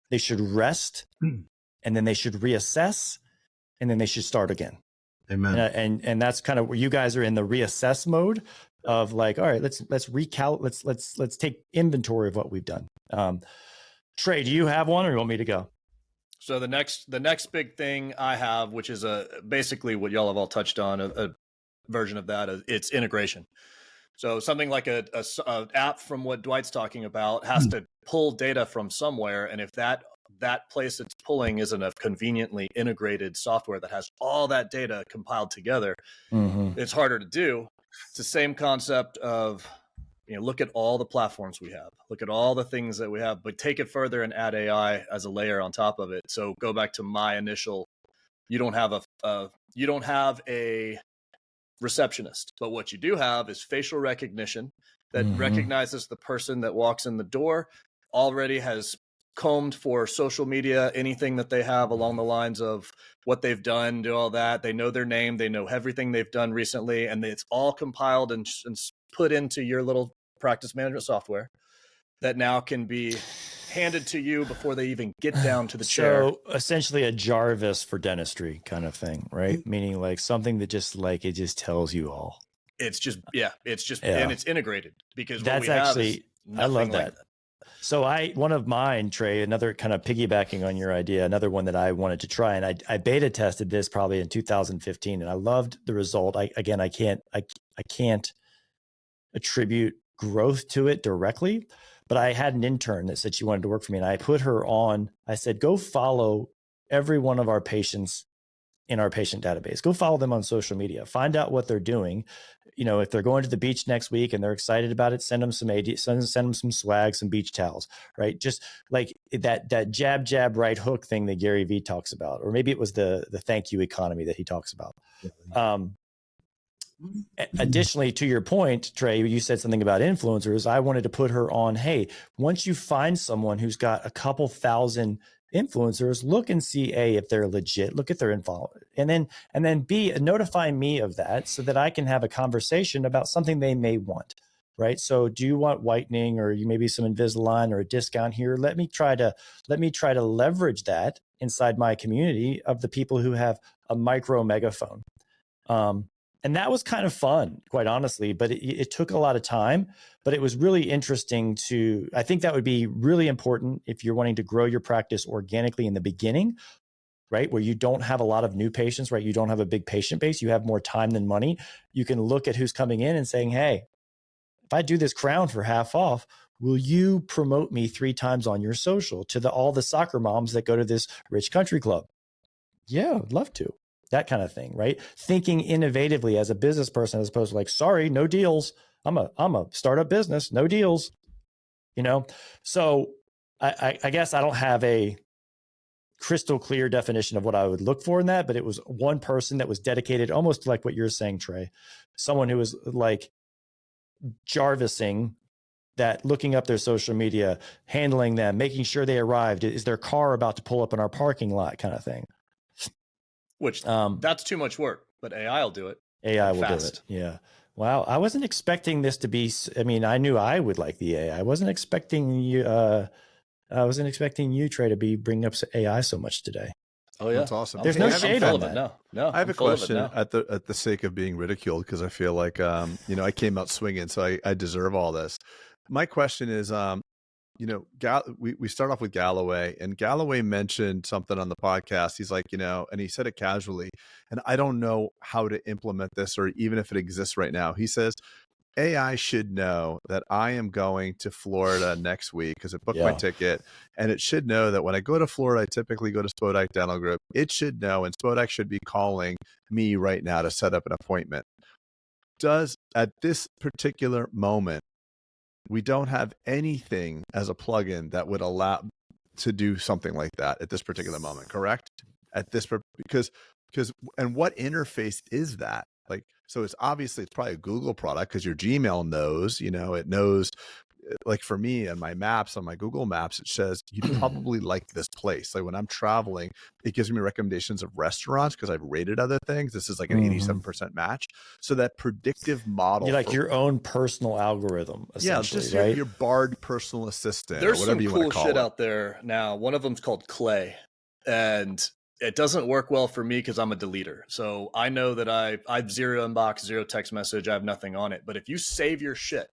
They should rest and then they should reassess and then they should start again. Amen. And that's kind of where you guys are in the reassess mode of like, all right, let's take inventory of what we've done. Trey, do you have one or you want me to go? So the next big thing I have, which is basically what y'all have all touched on, a version of that, it's integration. So something like a app from what Dwight's talking about has to pull data from somewhere. And if that place it's pulling isn't a conveniently integrated software that has all that data compiled together, it's harder to do. It's the same concept of, look at all the platforms we have, look at all the things that we have, but take it further and add AI as a layer on top of it. So go back to my initial, you don't have a receptionist, but what you do have is facial recognition that recognizes the person that walks in the door, already has combed for social media, anything that they have along the lines of what they've done, do all that. They know their name, they know everything they've done recently, and it's all compiled and put into your little practice management software that now can be handed to you before they even get down to the chair. So essentially a Jarvis for dentistry kind of thing, right? Meaning like something that just like, it just tells you all. And it's integrated because that's actually, I love that. So one of mine, Trey, another kind of piggybacking on your idea, another one that I wanted to try, and I beta tested this probably in 2015, and I loved the result. I can't attribute growth to it directly, but I had an intern that said she wanted to work for me, and I put her on. I said, go follow every one of our patients in our patient database. Go follow them on social media. Find out what they're doing. You know, if they're going to the beach next week and they're excited about it, send them some send them some swag, some beach towels, right? Just like that jab, right hook thing that Gary Vee talks about, or maybe it was the thank you economy that he talks about. Additionally, to your point, Trey, you said something about influencers. I wanted to put her on, hey, once you find someone who's got a couple thousand influencers, look and see A, if they're legit, look at their info, and then B, notify me of that so that I can have a conversation about something they may want. Right. So do you want whitening, or you maybe some Invisalign or a discount here? Let me try to leverage that inside my community of the people who have a micro megaphone. And that was kind of fun, quite honestly, but it took a lot of time, but it was really interesting I think that would be really important if you're wanting to grow your practice organically in the beginning, right? Where you don't have a lot of new patients, right? You don't have a big patient base. You have more time than money. You can look at who's coming in and saying, hey, if I do this crown for half off, will you promote me 3 times on your social to all the soccer moms that go to this rich country club? Yeah, I'd love to. That kind of thing, right? Thinking innovatively as a business person, as opposed to like, sorry, no deals. I'm a startup business, no deals, you know? So I guess I don't have a crystal clear definition of what I would look for in that, but it was one person that was dedicated almost like what you're saying, Trey, someone who was like Jarvising that, looking up their social media, handling them, making sure they arrived. Is their car about to pull up in our parking lot kind of thing? Which that's too much work, but AI will do it. AI will do it. Yeah. Wow. I wasn't expecting this to be, I mean, I knew I would like the AI. I wasn't expecting you, Trey, to be bringing up AI so much today. Oh yeah. That's awesome. There's no shade on that. No. I have a question at the sake of being ridiculed, because I feel like, I came out swinging, so I deserve all this. My question is, we start off with Galloway, and Galloway mentioned something on the podcast. He's like, and he said it casually, and I don't know how to implement this, or even if it exists right now. He says, AI should know that I am going to Florida next week because I booked my ticket, and it should know that when I go to Florida, I typically go to Spodak Dental Group. It should know, and Spodak should be calling me right now to set up an appointment. At this particular moment, we don't have anything as a plugin that would allow to do something like that at this particular moment, correct? Because and what interface is that? Like, so it's probably a Google product, because your Gmail knows, it knows, like for me and my maps on my Google Maps, it says you'd probably like this place. Like when I'm traveling, it gives me recommendations of restaurants because I've rated other things. This is like an 87% match. So that predictive model, you like your own personal algorithm, essentially, just right? your Bard personal assistant. There's or whatever some you want cool to call shit it out there now. One of them's called Clay, and it doesn't work well for me because I'm a deleter. So I know that I've zero inbox, zero text message. I have nothing on it. But if you save your shit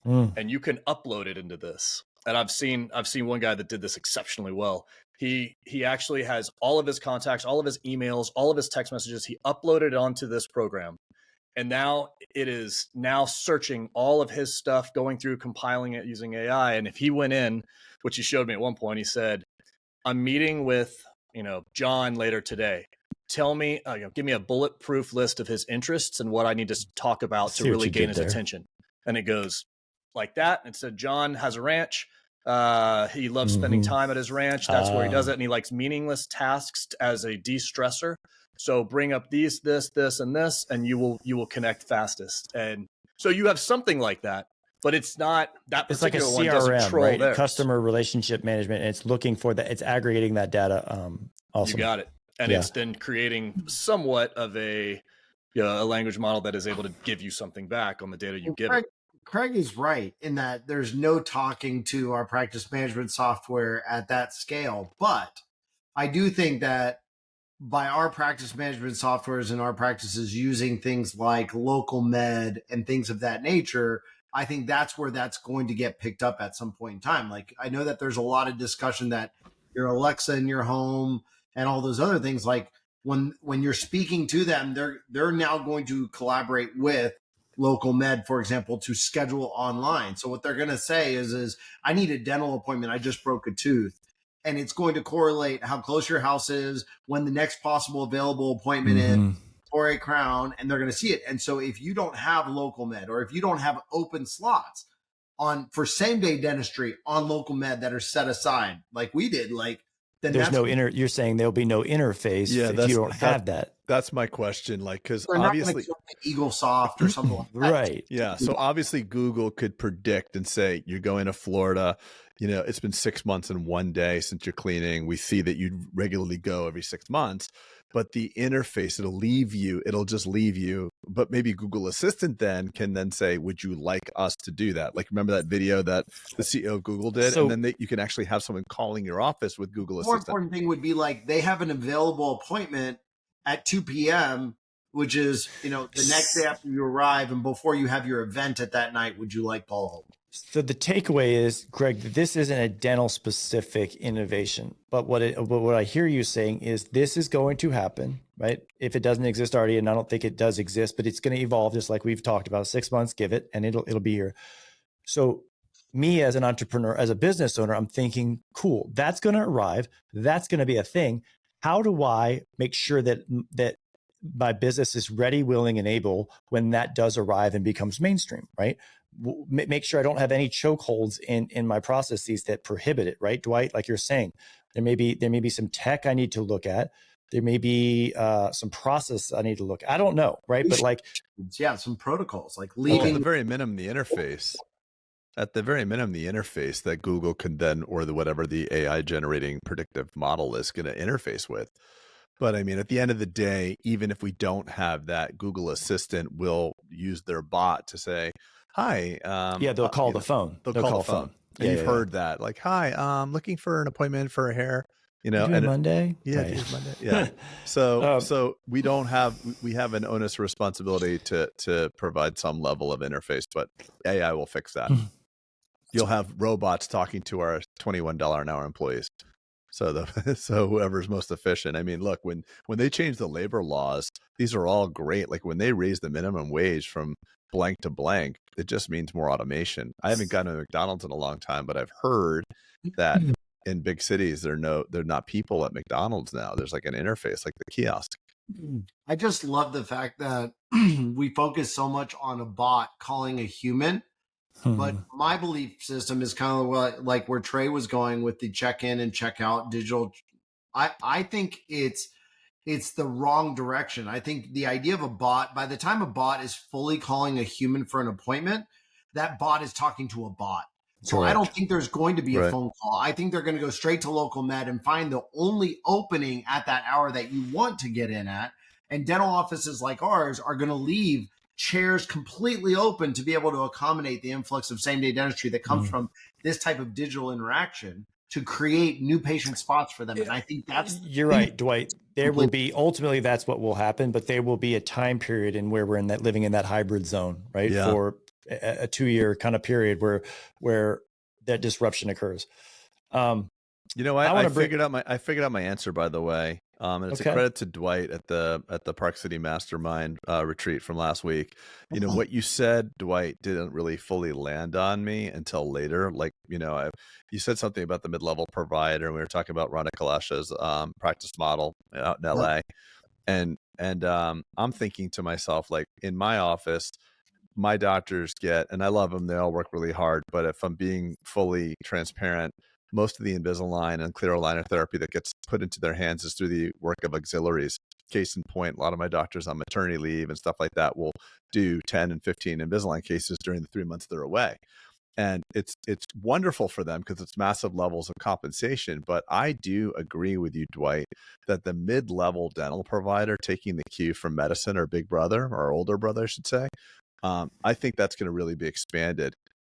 and you can upload it into this, and I've seen one guy that did this exceptionally well. He actually has all of his contacts, all of his emails, all of his text messages. He uploaded it onto this program. And now it is now searching all of his stuff, going through, compiling it using AI. And if he went in, which he showed me at one point, he said, I'm meeting with, John later today. Tell me, give me a bulletproof list of his interests and what I need to talk about to really gain his attention. And it goes like that. And it said, John has a ranch. He loves spending time at his ranch. That's where he does it. And he likes meaningless tasks as a de-stressor. So bring up this, and this, and you will connect fastest. And so you have something like that, but it's not that particular it's like a CRM, right? Theirs. Customer relationship management. And it's looking for that. It's aggregating that data. Awesome. You got it. And it's then creating somewhat of a language model that is able to give you something back on the data you give it. Craig is right in that there's no talking to our practice management software at that scale. But I do think that by our practice management softwares and our practices using things like local med and things of that nature, I think that's where that's going to get picked up at some point in time. Like, I know that there's a lot of discussion that your Alexa in your home and all those other things, like when you're speaking to them, they're now going to collaborate with local med, for example, to schedule online. So what they're going to say is I need a dental appointment. I just broke a tooth. and it's going to correlate how close your house is, when the next possible available appointment is for a crown, and they're going to see it. And so if you don't have local med, or if you don't have open slots for same day dentistry on local med that are set aside like we did, like then there's no you're saying there'll be no interface if you don't have that. That's my question. Like, because obviously Eagle Soft or something like that. Right. Yeah. So obviously Google could predict and say, you're going to Florida, it's been 6 months and 1 day since you're cleaning. We see that you regularly go every 6 months, but the interface, it'll just leave you. But maybe Google Assistant can then say, would you like us to do that? Like, remember that video that the CEO of Google did? So, and then you can actually have someone calling your office with Google Assistant. The more important thing would be like, they have an available appointment at 2 p.m., which is, the next day after you arrive and before you have your event at that night. Would you like Paul? So the takeaway is, Greg, this isn't a dental specific innovation, but what I hear you saying is this is going to happen, right? If it doesn't exist already, and I don't think it does exist, but it's going to evolve just like we've talked about. 6 months, give it, and it'll be here. So me as an entrepreneur, as a business owner, I'm thinking, cool, that's going to arrive. That's going to be a thing. How do I make sure that my business is ready, willing, and able when that does arrive and becomes mainstream, right? Make sure I don't have any chokeholds in my processes that prohibit it, right, Dwight? Like you're saying, there may be some tech I need to look at. There may be some process I need to look at. I don't know, right? But like, some protocols, like leaving. At the very minimum, the interface. At the very minimum, the interface that Google can then, or whatever the AI generating predictive model is going to interface with. But I mean, at the end of the day, even if we don't have that, Google Assistant will use their bot to say, hi. They'll call the phone. They'll call the phone. And you've heard that. Like, hi, I'm looking for an appointment for a hair. And Monday? Yeah, right. Monday. Yeah. So we have an onus responsibility to provide some level of interface, but AI will fix that. You'll have robots talking to our $21 an hour employees. So whoever's most efficient. I mean, look, when they change the labor laws, these are all great. Like when they raise the minimum wage from blank to blank, it just means more automation. I haven't gone to McDonald's in a long time, but I've heard that in big cities, they're not people at McDonald's now. There's like an interface, like the kiosk. I just love the fact that we focus so much on a bot calling a human. But my belief system is kind of like where Trey was going with the check-in and check-out digital. I think it's the wrong direction. I think the idea of a bot, by the time a bot is fully calling a human for an appointment, that bot is talking to a bot. So Correct. I don't think there's going to be a phone call. I think they're going to go straight to local med and find the only opening at that hour that you want to get in at. And dental offices like ours are going to leave chairs completely open to be able to accommodate the influx of same-day dentistry that comes from this type of digital interaction to create new patient spots for them. And I think you're right, Dwight. There will be, ultimately that's what will happen, but there will be a time period in where we're living in that hybrid zone, right? Yeah. For a 2-year kind of period where that disruption occurs. I figured out my answer, by the way. And it's a credit to Dwight at the Park City Mastermind retreat from last week. What you said, Dwight, didn't really fully land on me until later. Like, you said something about the mid-level provider, and we were talking about Rhonda Kalasha's practice model out in LA. And I'm thinking to myself, like, in my office, my doctors get, and I love them, they all work really hard, but if I'm being fully transparent, most of the Invisalign and clear aligner therapy that gets put into their hands is through the work of auxiliaries. Case in point, a lot of my doctors on maternity leave and stuff like that will do 10 and 15 Invisalign cases during the 3 months they're away. And it's wonderful for them because it's massive levels of compensation. But I do agree with you, Dwight, that the mid-level dental provider taking the cue from medicine, or big brother, or older brother, I should say, I think that's going to really be expanded.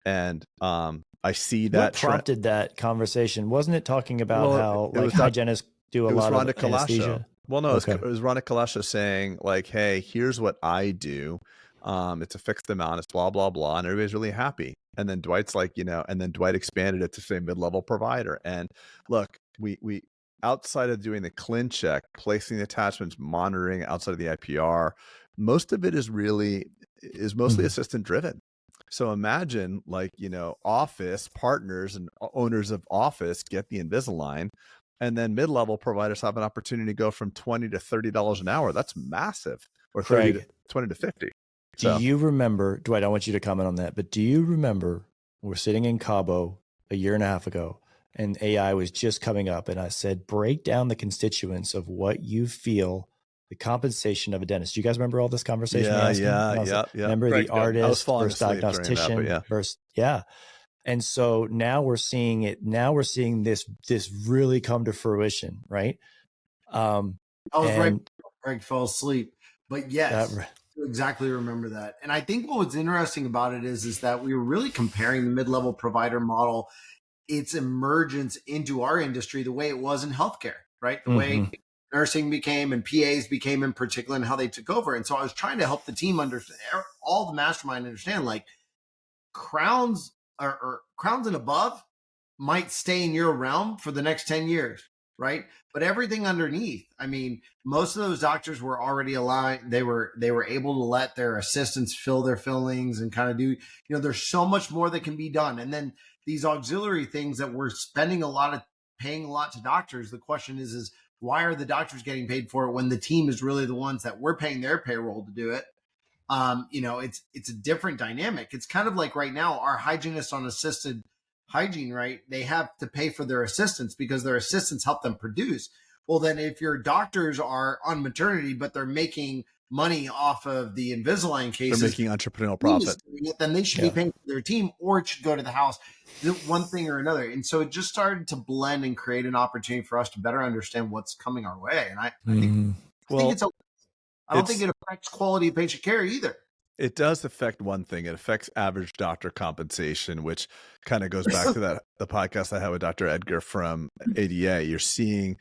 And I see that. What prompted that conversation? Wasn't it talking about how hygienists do a lot of anesthesia? Well, no, it was Rhonda Kalasha saying, like, hey, here's what I do. It's a fixed amount. It's blah, blah, blah. And everybody's really happy. And then Dwight's like, and then Dwight expanded it to say mid-level provider. And look, we outside of doing the clin check, placing the attachments, monitoring outside of the IPR, most of it is mostly assistant driven. So imagine like, office partners and owners of office get the Invisalign, and then mid-level providers have an opportunity to go from $20 to $30 an hour. That's massive. Or Craig, 20 to 50. Do you remember, Dwight, I want you to comment on that, but do you remember we're sitting in Cabo a year and a half ago and AI was just coming up and I said, break down the constituents of what you feel the compensation of a dentist. Do you guys remember all this conversation? Yeah. Remember the artist versus diagnostician versus, And so now we're seeing it. Now we're seeing this really come to fruition, right? I was right. Greg fell asleep, but yes, exactly remember that. And I think what's interesting about it is that we were really comparing the mid-level provider model, its emergence into our industry, the way it was in healthcare, right? The way nursing became and PAs became in particular, and how they took over. And so I was trying to help the team understand, all the mastermind understand, like crowns or crowns and above might stay in your realm for the next 10 years, right? But everything underneath, I mean, most of those doctors were already aligned. They were able to let their assistants fill their fillings and kind of do, there's so much more that can be done. And then these auxiliary things that we're paying a lot to doctors. The question is why are the doctors getting paid for it when the team is really the ones that we're paying their payroll to do it? It's a different dynamic. It's kind of like right now, our hygienists on assisted hygiene, right? They have to pay for their assistants because their assistants help them produce. Well, then if your doctors are on maternity, but they're making money off of the Invisalign cases, they're making entrepreneurial profit, then they should be paying for their team, or it should go to the house, one thing or another. And so it just started to blend and create an opportunity for us to better understand what's coming our way. And I think I don't think it affects quality of patient care either. It does affect one thing. It affects average doctor compensation, which kind of goes back to the podcast I had with Dr. Edgar from ADA. You're seeing,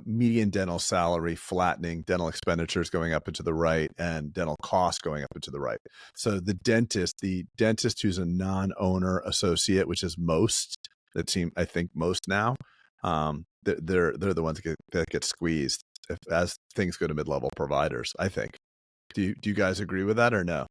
median dental salary flattening, dental expenditures going up and to the right, and dental costs going up and to the right. So the dentist who's a non-owner associate, which is most, I think most now, they're the ones that get squeezed as things go to mid-level providers, I think. Do you guys agree with that or no?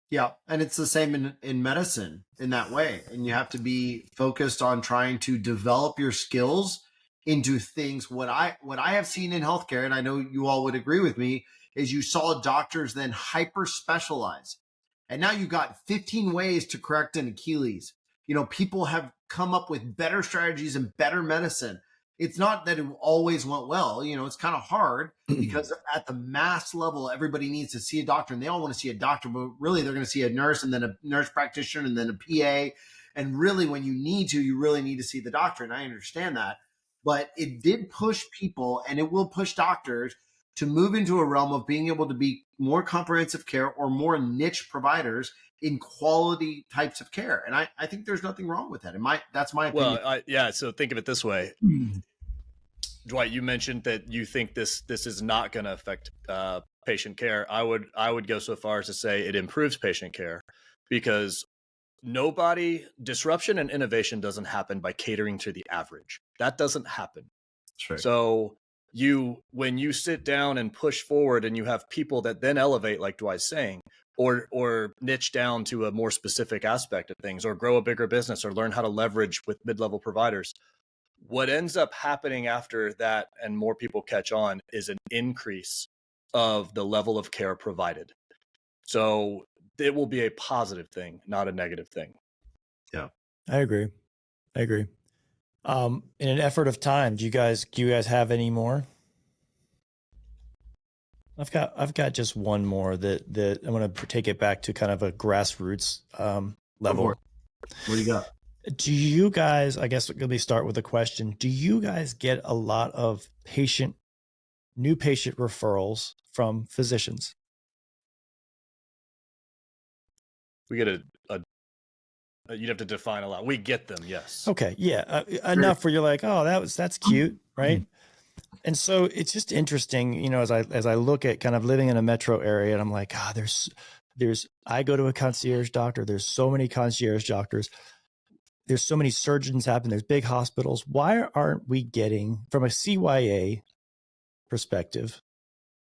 Yeah. And it's the same in medicine in that way. And you have to be focused on trying to develop your skills into things. What I have seen in healthcare, and I know you all would agree with me, is you saw doctors then hyper specialize. And now you got 15 ways to correct an Achilles. People have come up with better strategies and better medicine. It's not that it always went well. It's kind of hard because at the mass level, everybody needs to see a doctor and they all want to see a doctor, but really they're going to see a nurse and then a nurse practitioner and then a PA. And really when you really need to see the doctor. And I understand that, but it did push people, and it will push doctors to move into a realm of being able to be more comprehensive care or more niche providers in quality types of care. And I think there's nothing wrong with that. That's my opinion. Well, so think of it this way. Dwight, you mentioned that you think this is not going to affect patient care. I would go so far as to say it improves patient care, because disruption and innovation doesn't happen by catering to the average. That doesn't happen. Sure. So when you sit down and push forward and you have people that then elevate, like Dwight's saying, or niche down to a more specific aspect of things, or grow a bigger business, or learn how to leverage with mid-level providers, what ends up happening after that and more people catch on is an increase of the level of care provided. So it will be a positive thing, not a negative thing. Yeah, I agree. In an effort of time, do you guys have any more? I've got just one more that I want to take it back to kind of a grassroots level. What do you got? Do you guys, I guess let me start with a question. Do you guys get a lot of new patient referrals from physicians? We get you'd have to define a lot. We get them, yes. Okay, yeah, enough where you're like, oh, that's cute, right? And so it's just interesting, as I look at kind of living in a metro area, and I'm like, I go to a concierge doctor. There's so many concierge doctors. There's so many surgeons happening. There's big hospitals. Why aren't we getting, from a CYA perspective,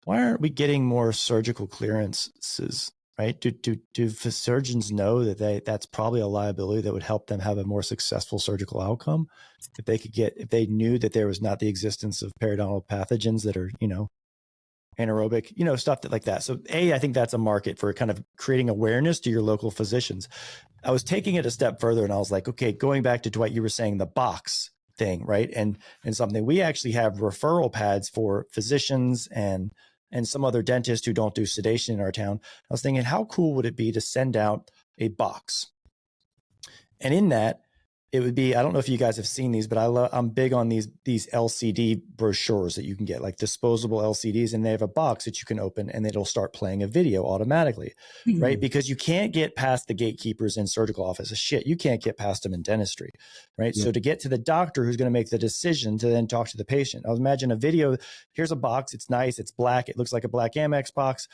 why aren't we getting more surgical clearances right? Do surgeons know that that's probably a liability that would help them have a more successful surgical outcome if they knew that there was not the existence of periodontal pathogens that are, anaerobic, stuff like that. So I think that's a market for kind of creating awareness to your local physicians. I was taking it a step further and I was like, okay, going back to Dwight, you were saying the box thing, right? And something, we actually have referral pads for physicians and some other dentists who don't do sedation in our town. I was thinking, how cool would it be to send out a box? And in that, it would be, I don't know if you guys have seen these, but I'm big on these LCD brochures that you can get, like disposable LCDs, and they have a box that you can open and it'll start playing a video automatically, right? Because you can't get past the gatekeepers in surgical offices. Shit, you can't get past them in dentistry, right? Yeah. So to get to the doctor who's going to make the decision to then talk to the patient, I was imagine a video, here's a box, it's nice, it's black, it looks like a black Amex box.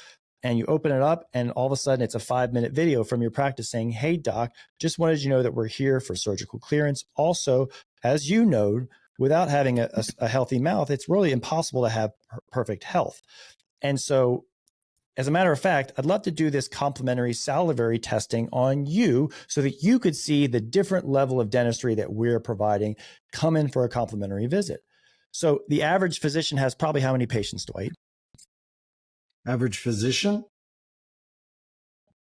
And you open it up and all of a sudden it's a 5-minute video from your practice saying, hey, doc, just wanted you to know that we're here for surgical clearance. Also, as you know, without having a healthy mouth, it's really impossible to have perfect health. And so, as a matter of fact, I'd love to do this complimentary salivary testing on you so that you could see the different level of dentistry that we're providing. Come in for a complimentary visit. So the average physician has probably how many patients, Dwight? Average physician?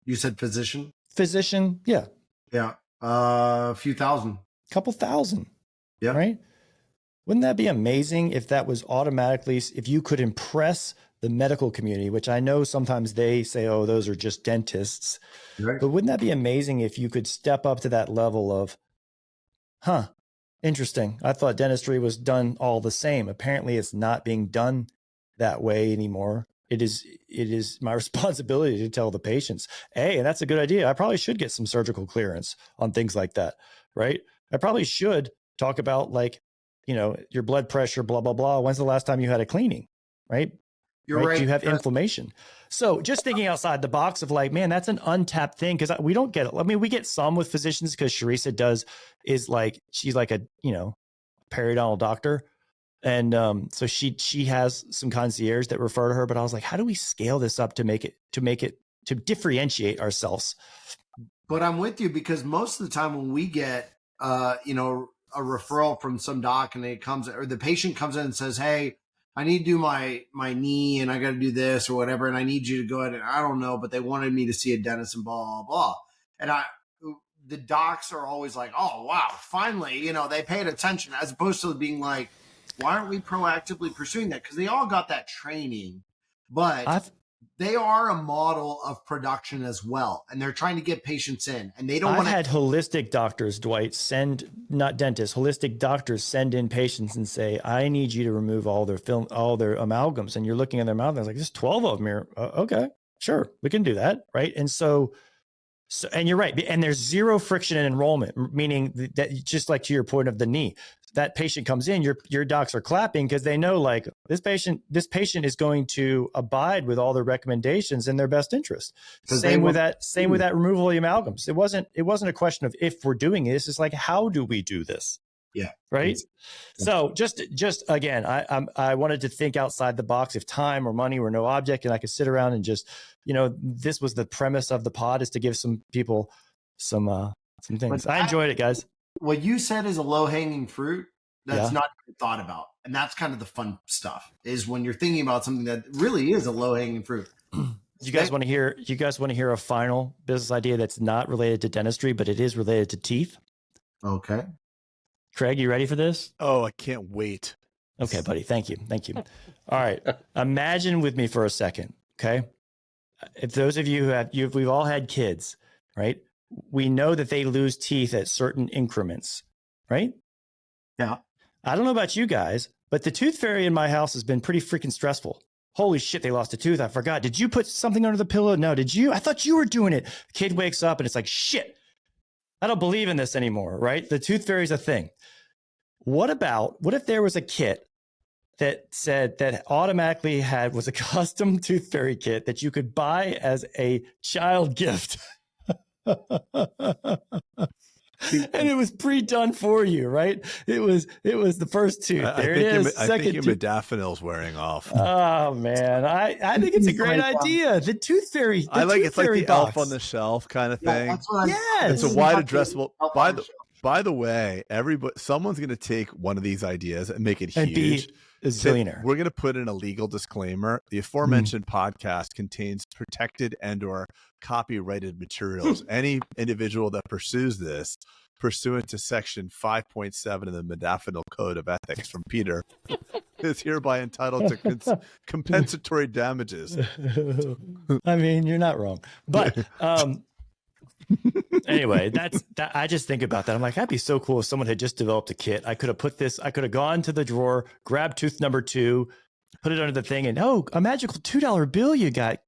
You said physician? Physician, yeah. Yeah. A few thousand. Couple thousand. Yeah. Right? Wouldn't that be amazing if that was automatically, if you could impress the medical community, which I know sometimes they say, oh, those are just dentists. Right. But wouldn't that be amazing if you could step up to that level of, interesting. I thought dentistry was done all the same. Apparently it's not being done that way anymore. It is my responsibility to tell the patients, hey, and that's a good idea. I probably should get some surgical clearance on things like that, right? I probably should talk about your blood pressure, blah, blah, blah. When's the last time you had a cleaning, right? You're right. Do you have inflammation? So just thinking outside the box of man, that's an untapped thing. Cause we don't get it. I mean, we get some with physicians because Sharissa she's like a, periodontal doctor. And so she has some concierge that refer to her, but I was like, how do we scale this up to differentiate ourselves? But I'm with you because most of the time when we get, a referral from some doc and the patient comes in and says, hey, I need to do my knee and I got to do this or whatever. And I need you to go ahead and I don't know, but they wanted me to see a dentist and blah, blah, blah. And the docs are always like, oh, wow, finally, they paid attention as opposed to being like, why aren't we proactively pursuing that? Because they all got that training, but they are a model of production as well. And they're trying to get patients in and they don't want to. I've had holistic doctors, Dwight, not dentists, holistic doctors send in patients and say, I need you to remove all their amalgams. And you're looking at their mouth and it's like, there's 12 of them here. Okay, sure. We can do that. Right. And so, and you're right. And there's zero friction in enrollment, meaning that just like to your point of the knee, that patient comes in, your docs are clapping because they know this patient is going to abide with all the recommendations in their best interest. Same with that removal of the amalgams. It wasn't a question of if we're doing this. It's like, how do we do this? Yeah. Right. So just again, I wanted to think outside the box. If time or money were no object and I could sit around and just, this was the premise of the pod, is to give some people some things. I enjoyed it, guys. What you said is a low-hanging fruit that's not thought about. And that's kind of the fun stuff, is when you're thinking about something that really is a low-hanging fruit. You guys want to hear a final business idea that's not related to dentistry, but it is related to teeth? Okay. Craig, you ready for this? Oh, I can't wait. Okay, buddy. Thank you. All right. Imagine with me for a second. Okay. If those of you we've all had kids, right? We know that they lose teeth at certain increments, right? Yeah. I don't know about you guys, but the tooth fairy in my house has been pretty freaking stressful. Holy shit, they lost a tooth. I forgot. Did you put something under the pillow? No, did you? I thought you were doing it. Kid wakes up and it's like, shit, I don't believe in this anymore, right? The tooth fairy is a thing. What if there was a kit that said that automatically was a custom tooth fairy kit that you could buy as a child gift? And it was pre-done for you, right? It was the first tooth. There it is. I think your modafinil's wearing off. Oh man, I think it's a great idea. The tooth fairy. I like it's like the box. elf on the shelf kind of thing. That's what Yes. It's a wide addressable. By the way, someone's going to take one of these ideas and make it huge. And be a zillionaire. We're going to put in a legal disclaimer. The aforementioned podcast contains protected and/or copyrighted materials. Any individual that pursues this, pursuant to Section 5.7 of the Modafinil Code of Ethics from Peter, is hereby entitled to compensatory damages. I mean, you're not wrong, but anyway, that. I just think about that. I'm like, that'd be so cool if someone had just developed a kit. I could have put this. I could have gone to the drawer, grabbed tooth number 2, put it under the thing, and a magical $2 bill you got,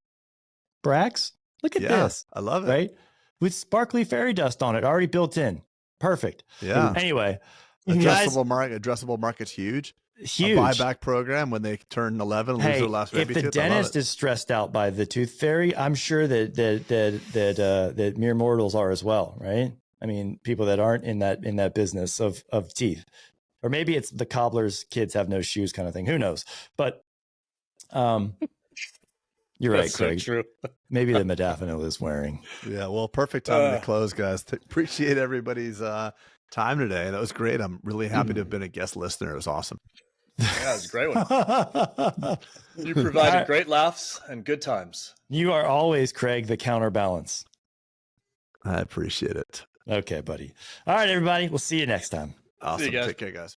Brax. Look at this. I love it. Right, with sparkly fairy dust on it already built in. Perfect. Yeah. Anyway, addressable market's huge. Huge. A buyback program when they turn 11 and lose their last if the dentist is stressed out by the tooth fairy, I'm sure that mere mortals are as well, right? I mean, people that aren't in that business of teeth, or maybe it's the cobbler's kids have no shoes kind of thing. Who knows? But you're right, Craig. So true. Maybe the modafinil is wearing. Yeah. Well, perfect time to close, guys. Appreciate everybody's time today. That was great. I'm really happy to have been a guest listener. It was awesome. Yeah, it was a great one. You provided great laughs and good times. You are always, Craig, the counterbalance. I appreciate it. Okay, buddy. All right, everybody. We'll see you next time. Awesome. See you guys. Take care, guys.